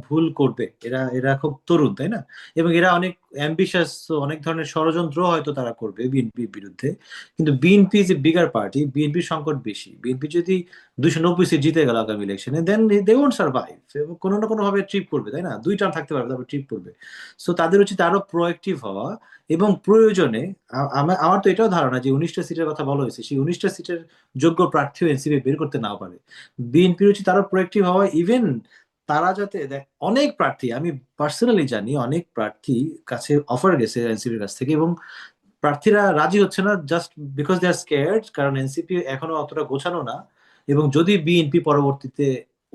ভুল করবে, এরা এরা খুব তরুণ তাই না, এবং এরা অনেক অ্যাম্বিশাস, অনেক ধরনের ষড়যন্ত্র হয়তো তারা করবে বিএনপির বিরুদ্ধে, কিন্তু বিএনপি যে বিগার পার্টি, বিএনপির সংকট বেশি, বিএনপি যদি 290 সিট জিতে গেল আগামী ইলেকশনে, দেন দে ওন্ট সার্ভাইভ, কোনো না কোনো ভাবে ট্রিপ করবে তাই না, 2 টার্ম থাকতে পারবে তারপর ট্রিপ করবে। সো তাদের উচিত আরো প্রোয়েক্টিভ হওয়া, এবং প্রয়োজনে আমার তো এটাও ধারণা যে 19টা সিটের কথা বলা হয়েছে, সেই 19টা সিটের যোগ্য প্রার্থীও এনসিপি বের করতে নাও পারে। বিএনপির উচিত আরো প্রোয়েক্টিভ হওয়া, ইভেন তারা যাতে অনেক প্রার্থী, আমি পার্সোনালি জানি অনেক প্রার্থী কাছে অফার গেছে এনসিপির কাছ থেকে, এবং প্রার্থীরা রাজি হচ্ছে না just because they are scared, কারণ এনসিপি এখনো অতটা গোছানো না, এবং যদি বিএনপি পরবর্তীতে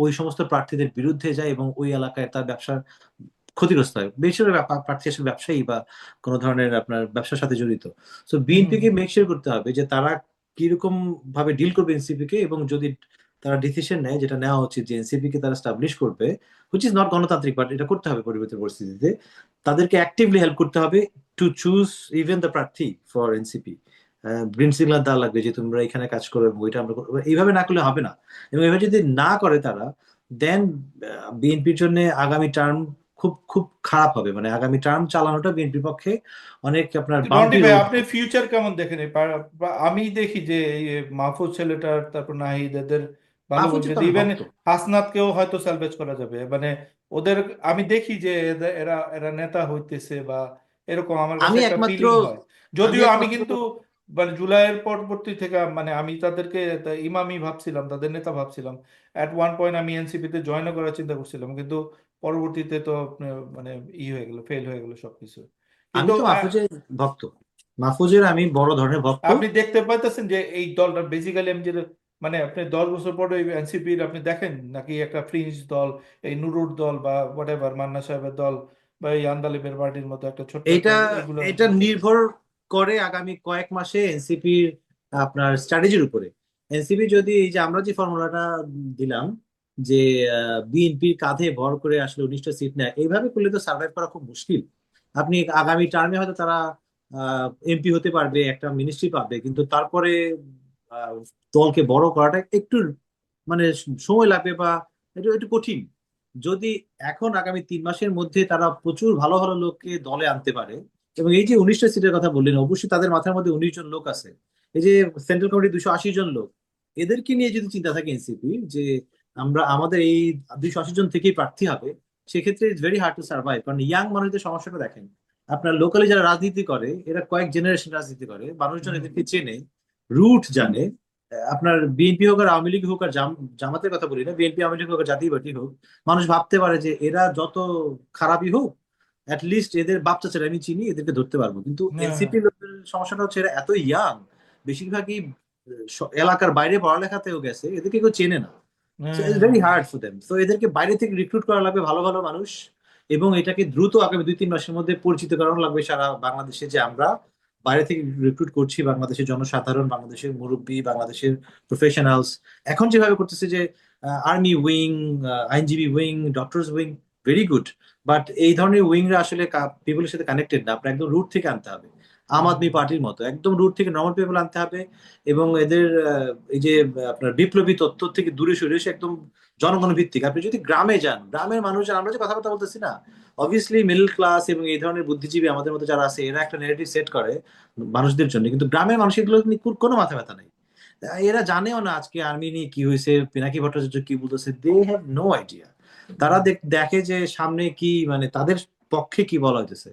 ওই সমস্ত প্রার্থীদের বিরুদ্ধে যায় এবং ওই এলাকায় তার ব্যবসার ক্ষতিগ্রস্ত হয়, বেশিরভাগ প্রার্থী আসলে ব্যবসায়ী বা কোনো ধরনের আপনার ব্যবসার সাথে জড়িত। সো হুম বিএনপি হুম কে মেক শিওর করতে হবে যে তারা কিরকম ভাবে ডিল করবে এনসিপি কে, এবং যদি তারা ডিসিশন নেয়, যেটা নেওয়া উচিত যে এনসিপি কে তারা স্টাবলিশ করবে, হুইচ ইজ নট গণতান্ত্রিক, বাট এটা করতে হবে পরিবর্তিত পরিস্থিতিতে, তাদেরকে অ্যাক্টিভলি হেল্প করতে হবে টু চুজ ইভেন দ্য প্রার্থী ফর এনসিপি। গ্রিন সিগন্যাল দেওয়া লাগবে যে তোমরা এখানে কাজ করো এবং ওইটা আমরা করবো। এইভাবে না করলে হবে না, এবং এভাবে যদি না করে তারা, দেন বিএনপির জন্য আগামী টার্ম খুব খুব খারাপ হবে, মানে আগামী টার্ম চালানোটা বিএনপির পক্ষে অনেক আপনার রন্টি বাম্পি ভাই, রোড আপনি হবে। ফিউচার কেমন দেখেন আমি দেখি যে এই মাহফুজ ছেলেটার, তারপর নাহিদ, এদের ভালো মাহফুজ তো ভবিষ্যৎ, আমি ইভেন ভক্ত। হাসনাতকেও হয়তো স্যালভেজ করা যাবে, মানে ওদের আমি দেখি যে এরা এরা নেতা হইতেছে বা এরকম আমার কাছে আমি একটা একমাত্র ফিলিং হয়। আমি যদিও আমি একমাত্র কিন্তু মানে জুলাইয়ের পরবর্তী থেকে মানে আমি তাদেরকে ইমামই ভাবছিলাম, তাদের নেতা ভাবছিলাম। অ্যাট ওয়ান পয়েন্ট আমি এনসিপিতে জয়েন করার চিন্তা করছিলাম, কিন্তু পরবর্তীতে তো মানে হয়ে গেল, ফেল হয়ে গেল সবকিছু। আমি কিন্তু তো মাহফুজের ভক্ত, মাহফুজের আমি বড় ধরনের ভক্ত। আপনি দেখতে পাইতেছেন যে এই দলটা বেসিক্যালি আমি যেটা মানে আপনি 10 বছর পরে এনসিপির আপনি দেখেন নাকি একটা ফ্রিঞ্জ দল, এই নুরুর দল বা হোয়াট এভার, মান্না সাহেবের দল বা এই আন্দালিবের পার্টির মতো একটা ছোট্ট একটা এইটা এগুলোর এটা দেখতেছেন। নির্ভর করে আগামী কয়েক মাসে এনসিপির আপনার স্ট্র্যাটেজির উপরে। এনসিপি যদি এই যে আমরা যে ফর্মুলাটা দিলাম যে বিএনপির কাঁধে ভর করে আসলে 19টা সিট নেয়, এইভাবে করলে তো সার্ভাইভ করা খুব মুশকিল। আপনি আগামী টার্মে হয়তো তারা এমপি হতে পারবে, একটা মিনিস্ট্রি পাবে, কিন্তু তারপরে আহ, দলকে বড় করাটা একটু মানে সময় লাগবে, বা একটু একটু কঠিন। যদি এখন আগামী 3 মাসের মধ্যে তারা প্রচুর ভালো ভালো লোককে দলে আনতে পারে, এবং এই যে 19টা সিটের কথা বললেন, অবশ্যই তাদের মাথার মধ্যে 19 জন লোক আছে, এই যে সেন্ট্রাল কমিটি 280 জন লোক, এদেরকে নিয়ে যদি চিন্তা থাকে এনসিপি যে আমরা আমাদের এই 280 জন থেকেই প্রার্থী হবে, সেক্ষেত্রে it's very hard to survive. কারণ ইয়াং মানুষদের সমস্যাটা দেখেন, আপনার লোকালি যারা রাজনীতি করে এরা কয়েক জেনারেশন রাজনীতি করে, মানুষজন হুম এদেরকে চেনে, রুট জানে। আপনার বিএনপি হোক আর আওয়ামী লীগ হোক আর জামাতের কথা বলি না, বিএনপি আওয়ামী লীগ হোক আর জাতীয় পার্টি হোক, মানুষ ভাবতে পারে যে এরা যত খারাপই হোক, লিস্ট এদের বাপ চাচারা আমি চিনি, এদেরকে ধরতে পারবো। কিন্তু হ্যাঁ এনসিপি লোকের সমস্যাটা হচ্ছে এরা এত ইয়াং, বেশিরভাগই এলাকার বাইরে পড়ালেখাতেও গেছে, এদেরকে কেউ চেনে না। সো ইটস হ্যাঁ very hard for them. So এদেরকে বাইরে থেকে রিক্রুট করা লাগবে ভালো ভালো মানুষ, এবং এটাকে দ্রুত আগামী 2-3 মাসের মধ্যে পরিচিত করানো লাগবে সারা বাংলাদেশে যে আমরা বাইরে থেকে রিক্রুট করছি, বাংলাদেশের জনসাধারণ, বাংলাদেশের মুরব্বী, বাংলাদেশের প্রফেশনালস এখন যেভাবে করতেছে যে আর্মি উইং, আইনজীবী wing, doctors wing, very good, but এই ধরনের উইংরা আসলে পিপলের সাথে কানেক্টেড না, আপনার একদম রুট থেকে আনতে হবে, আম হুম আদমি পার্টির মতো একদম রুট থেকে নর্মাল পিপল আনতে হবে, এবং এদের এই যে আপনার বিপ্লবী তত্ত্ব থেকে দূরে সরে এসে একদম জনগণ ভিত্তিক। আপনি যদি গ্রামে যান, গ্রামের মানুষ, আমরা যে কথাবার্তা বলতেছি না, অবভিয়াসলি মিডল ক্লাস এবং এই ধরনের বুদ্ধিজীবী আমাদের মতো যারা আছে, এরা একটা নেগেটিভ সেট করে মানুষদের জন্য, কিন্তু গ্রামের মানুষ এগুলো নিয়ে কোনো মাথা ব্যথা নেই, এরা জানেও না আজকে আর্মি নিয়ে কি হয়েছে, পিনাকি ভট্টাচার্য কি বলতেছে, দে হ্যাভ নো আইডিয়া। তারা দেখে যে সামনে কি, মানে তাদের পক্ষে কি বলা হইতেছে।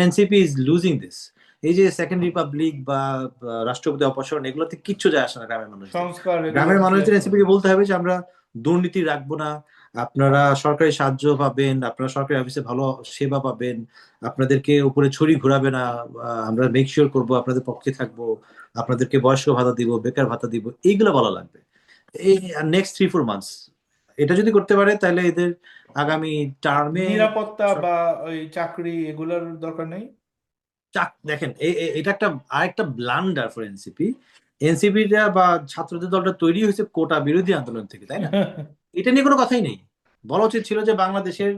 NCP is losing this. এই যে সেকেন্ড রিপাবলিক বা রাষ্ট্রপতি অপসারণ, এগুলোতে কিচ্ছু যায় আসে না গ্রামের মানুষদের। সংস্কার এগুলো গ্রামের কিছুই মানুষদের আসবে এনসিপি না। কে বলতে হবে যে আমরা দুর্নীতি রাখবো না, আপনারা সরকারি সাহায্য পাবেন, আপনারা সরকারি অফিসে ভালো সেবা পাবেন, আপনাদেরকে উপরে ছড়ি ঘোরাবে না, আমরা মেক শিওর করবো আপনাদের পক্ষে থাকবো, আপনাদেরকে বয়স্ক ভাতা দিব, বেকার ভাতা দিব, এইগুলো বলা লাগবে এই নেক্সট 3-4 মান্থস। এটা যদি করতে পারে তাহলে এদের আগামী টার্মে নিরাপত্তা বা ওই চাকরি এগুলোর দরকার নেই। দেখেন এটা একটা আরেকটা ব্লান্ডার ফর এনসিপি। এনসিপিটা বা ছাত্রদের দলটা তৈরি হয়েছে কোটা বিরোধী আন্দোলন থেকে, তাই না? এটা নিয়ে কোনো কথাই নেই। বলা উচিত ছিল যে বাংলাদেশের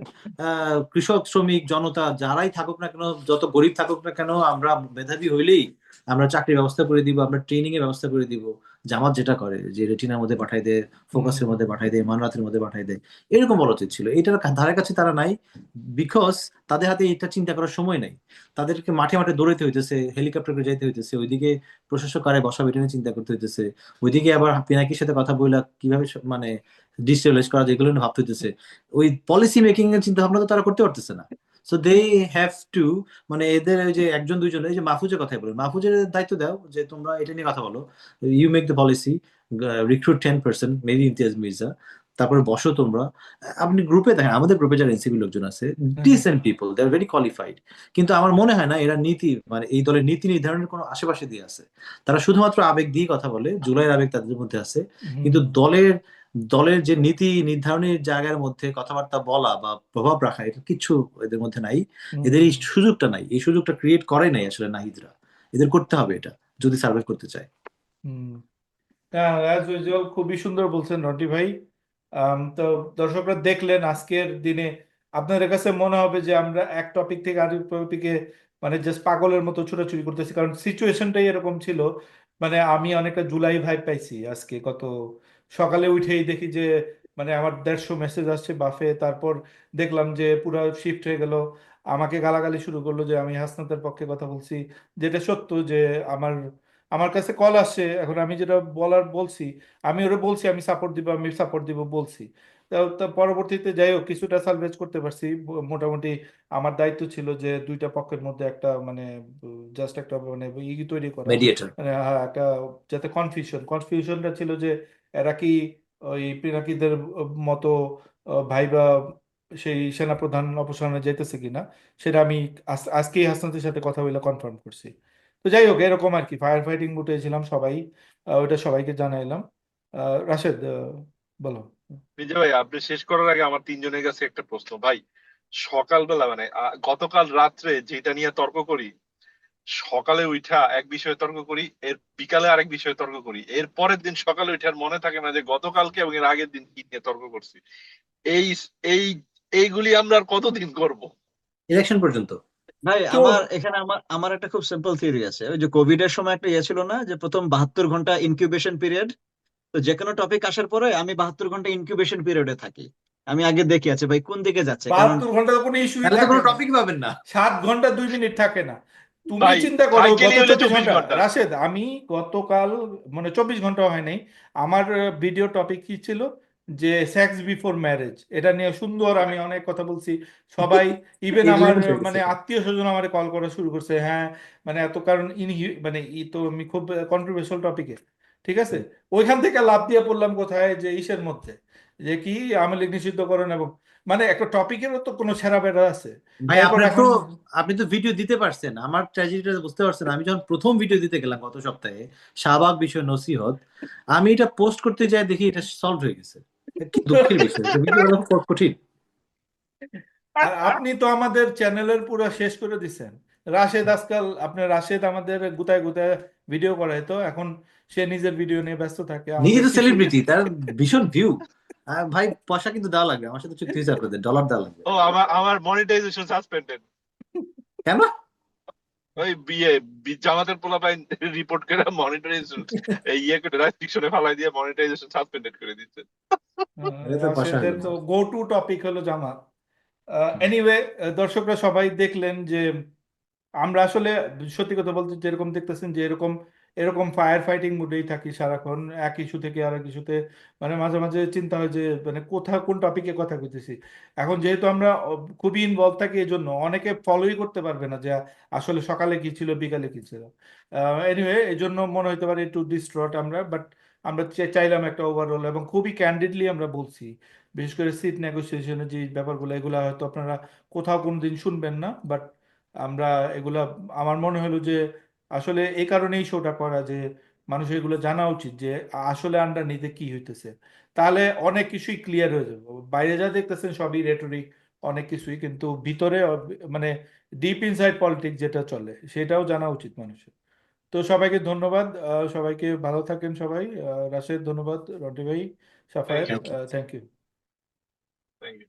কৃষক শ্রমিক জনতা যারাই থাকুক না কেন, যত গরিব থাকুক না কেন, আমরা মেধাবী হইলেই আমরা চাকরির ব্যবস্থা করে দিব, আমরা ট্রেনিং এর ব্যবস্থা করে দিব। জামাত যেটা করে যে রেটিনার মধ্যে পাঠাই দেয়, ফোকাসের মধ্যে পাঠাই দেয়, মানরাতের মধ্যে পাঠাই দেয়, এরকম বলা উচিত ছিল। এটার ধারে কাছে তারা নাই, বিকজ তাদের হাতে এটা চিন্তা করার সময় নাই। তাদেরকে মাঠে মাঠে দৌড়াইতে হইতেছে, হেলিকপ্টার করে যাইতে হইতেছে, ওইদিকে প্রশাসক কারে বসাবে এটা নিয়ে চিন্তা করতে হইতেছে, ওইদিকে আবার পিনাকির সাথে কথা বইলা কিভাবে মানে ডিস্টেবলাইজ করা যায় এগুলো নিয়ে ভাবতে হইতেছে। ওই পলিসি মেকিং এর চিন্তা ভাবনা তো তারা করতে পারতেছে না। সো দে হ্যাভ টু, মানে এদের ওই যে একজন দুইজন, এই যে মাহফুজের কথাই বলেন, মাহফুজের দায়িত্ব দাও যে তোমরা এটা নিয়ে কথা বলো, you make the policy, recruit 10%, maybe Imtiaz Mirza, তারপরে বসো তোমরা। আপনি গ্রুপে দেখেন, আমাদের গ্রুপে যারা এনসিপি লোকজন আছে, decent people, they are very qualified, কিন্তু আমার মনে হয় না এরা নীতি, মানে এই দলের নীতি নির্ধারণের কোনো আশেপাশে দিয়ে আছে। তারা শুধুমাত্র আবেগ দিয়ে কথা বলে, জুলাইয়ের আবেগ তাদের মধ্যে আছে, কিন্তু দলের দলের যে নীতি নির্ধারণের জায়গার মধ্যে কথাবার্তা বলা বা প্রভাব রাখা, এটা কিছু এদের মধ্যে নাই। এদের এই সুযোগটা নাই, এই সুযোগটা ক্রিয়েট করে নাই আসলে নাহিদরা। এদের করতে হবে এটা যদি সার্ভাইভ করতে চায়। হুম। হ্যাঁ, অ্যাজ ইউজুয়াল খুবই সুন্দর বলছেন রন্টি ভাই। তো দর্শকরা দেখলেন আজকের দিনে আপনাদের কাছে মনে হবে যে আমরা এক টপিক থেকে আরেক টপিকে মানে জাস্ট পাগলের মতো ছোটাছুটি করতেছি, কারণ সিচুয়েশনটাই এরকম ছিল। মানে আমি অনেকটা জুলাই ভাই পাইছি আজকে, কত সকালে উঠেই দেখি যে মানে আমার 150 মেসেজ আসছে বাফে, তারপর দেখলাম যে পুরো শিফট হয়ে গেল। আমাকে গালাগালি শুরু করলো যে আমি হাসনাতের পক্ষে কথা বলছি, যেটা সত্য যে আমার আমার কাছে কল আসছে। এখন আমি যেটা বলার বলছি, আমি ওরা বলছি আমি সাপোর্ট দিব, আমি সাপোর্ট দিব বলছি। তা পরবর্তীতে যাই হোক কিছুটা সালভেজ করতে পারছি মোটামুটি। আমার দায়িত্ব ছিল যে দুইটা পক্ষের মধ্যে একটা মানে জাস্ট একটা মানে ই তৈরি করা, মেডিয়েটর। মানে হ্যাঁ, একটা যাতে কনফিউশনটা ছিল যে এরা কি ওই পিনাকিদের মতো ভাইবা সেই সেনাপ্রধান অপসারণে যাইতেছে কিনা, সেটা আমি আজকেই হাসনাতের সাথে কথা বলে কনফার্ম করছি। তো যাই হোক এরকম আর কি, ফায়ার ফাইটিং মুডে ছিলাম সবাই, ওটা সবাইকে জানাইলাম। রাশেদ, বলো। বিজয় ভাই, আপনি শেষ করার আগে আমার তিনজনের কাছে একটা প্রশ্ন ভাই। সকালবেলা মানে গতকাল রাত্রে যেটা নিয়ে তর্ক করি, সকালে উঠা এক বিষয়ে তর্ক করি, এর বিকালে আরেক বিষয়ে তর্ক করি, এর পরের দিন সকালে উঠে আর মনে থাকে না যে গতকালকে এবং এর আগের দিন কি নিয়ে তর্ক করছি। এই এই এইগুলি আমরা আর কতদিন করব? ইলেকশন পর্যন্ত। ভাই তো আমার এখানে আমার একটা খুব সিম্পল থিওরি আছে। ওই যে কোভিড এর সময় একটা ইয়ে ছিল না, যে প্রথম 72 ঘন্টা ইনকিউবেশন পিরিয়ড। তো যে কোনো টপিক আসার পরে আমি 72 ঘন্টা ইনকিউবেশন পিরিয়ডে থাকি। আমি আগে দেখি আছে ভাই কোন দিকে যাচ্ছে, কারণ 72 ঘন্টা তো কোনো ইস্যুই তাহলে তো থাকে কোনো না, টপিক পাবেন না। 7 ঘন্টা 2 মিনিট থাকে না। তুমি ভাই চিন্তা করো সাইকেলই গত হলো 24 ঘন্টা, 24 ঘন্টা। রাশেদ আমি গতকাল মানে 24 ঘন্টা হয় নাই, আমার ভিডিও টপিক কি ছিল যে সেক্স বিফোর ম্যারেজ, এটা নিয়ে সুন্দর আমি অনেক কথা বলছি। সবাই ইভেন আমার ইররিলেভেন্ট হয়ে গেছে মানে এটা। আত্মীয় স্বজন আমার কল করা শুরু করছে, হ্যাঁ মানে এত কারণ মানে ই তো আমি খুব কন্ট্রোভার্সিয়াল টপিকে, ঠিক আছে। ওইখান থেকে লাভ দিয়ে পড়লাম কোথায় যে ইসের মধ্যে, যে কি আওয়ামী লীগ নিষিদ্ধকরণ, এবং মানে একটা টপিকেরও তো কোনো ছেঁড়া বেড়া আছে। ভাই এরপর আপনার তো, এখন আপনি তো ভিডিও দিতে পারছেন, আমার ট্র্যাজেডিটা বুঝতে পারছেন। আমি যখন প্রথম ভিডিও দিতে গেলাম গত সপ্তাহে, শাহবাগ বিষয় নসিহত, আমি এটা পোস্ট করতে যাই দেখি এটা সলভ হয়ে গেছে। কি দুঃখের বিষয়, এটা ভিডিও বানানো খুব কঠিন। আর আপনি তো আমাদের চ্যানেলের পুরো শেষ করে দিছেন। রাশেদ আজকাল আপনার রাশেদ আমাদের গুতায় গুতায় ভিডিও করায়, তো এখন সে নিজের ভিডিও নিয়ে ব্যস্ত থাকে, নিজে আমাদের তো কিছু সেলিব্রিটি, তার ভীষণ ভিউ। ভাই পয়সা কিন্তু দেওয়া লাগবে, আমার সাথে চুক্তি হয়েছে আপনাদের, ডলার দেওয়া লাগবে। ও, আমার আমার মনিটাইজেশন সাসপেন্ডেড। কেন? ওই বিয়ে জামাতের পোলাপাইন রিপোর্ট করে মনিটাইজেশন ইয়ে করে রেস্ট্রিকশনে ফালাই দিয়ে মনিটাইজেশন সাসপেন্ডেড করে দিচ্ছে। এটা তো পয়সা রাশেদের হলো তো না। গো টু টপিক হলো জামাত। হুম। এনিওয়ে, দর্শকরা সবাই দেখলেন যে আমরা আসলে সত্যি কথা বলতে যেরকম দেখতেছেন যে এরকম এরকম ফায়ার ফাইটিং মুডেই থাকি সারাক্ষণ, এক ইস্যু থেকে আরেক ইস্যুতে, মানে মাঝে মাঝে চিন্তা হয় যে মানে কোথাও কোন টপিকে কথা কইতেছি। এখন যেহেতু আমরা খুবই ইনভলভ থাকি, এই জন্য অনেকে ফলোই করতে পারবে না যে আসলে সকালে কি ছিল বিকালে কি ছিল। এনিওয়ে এই জন্য মনে হতে পারে একটু ডিস্ট্রট আমরা, বাট আমরা চাইলাম একটা ওভারঅল এবং খুবই ক্যান্ডিডলি আমরা বলছি। বিশেষ করে সিট নেগোসিয়েশনের যে ব্যাপারগুলো, এগুলো হয়তো আপনারা কোথাও কোনোদিন শুনবেন না, বাট আমরা এগুলা, আমার মনে হলো যে আসলে এই কারণেই শোটা করা যে মানুষের এগুলো জানা উচিত যে আসলে আন্ডারনিতে কি হইতেছে, তাহলে অনেক কিছুই ক্লিয়ার হয়ে যাবে। বাইরে যা দেখতেছেন সবই রেটরিক, অনেক কিছুই, কিন্তু ভিতরে মানে ডিপ ইনসাইড পলিটিক্স যেটা চলে সেটাও জানা উচিত মানুষের। তো সবাইকে ধন্যবাদ, সবাইকে ভালো থাকেন সবাই। রাশেদ ধন্যবাদ, রন্টি ভাই, thank Safayet, you. Thank you. Thank you. Thank you.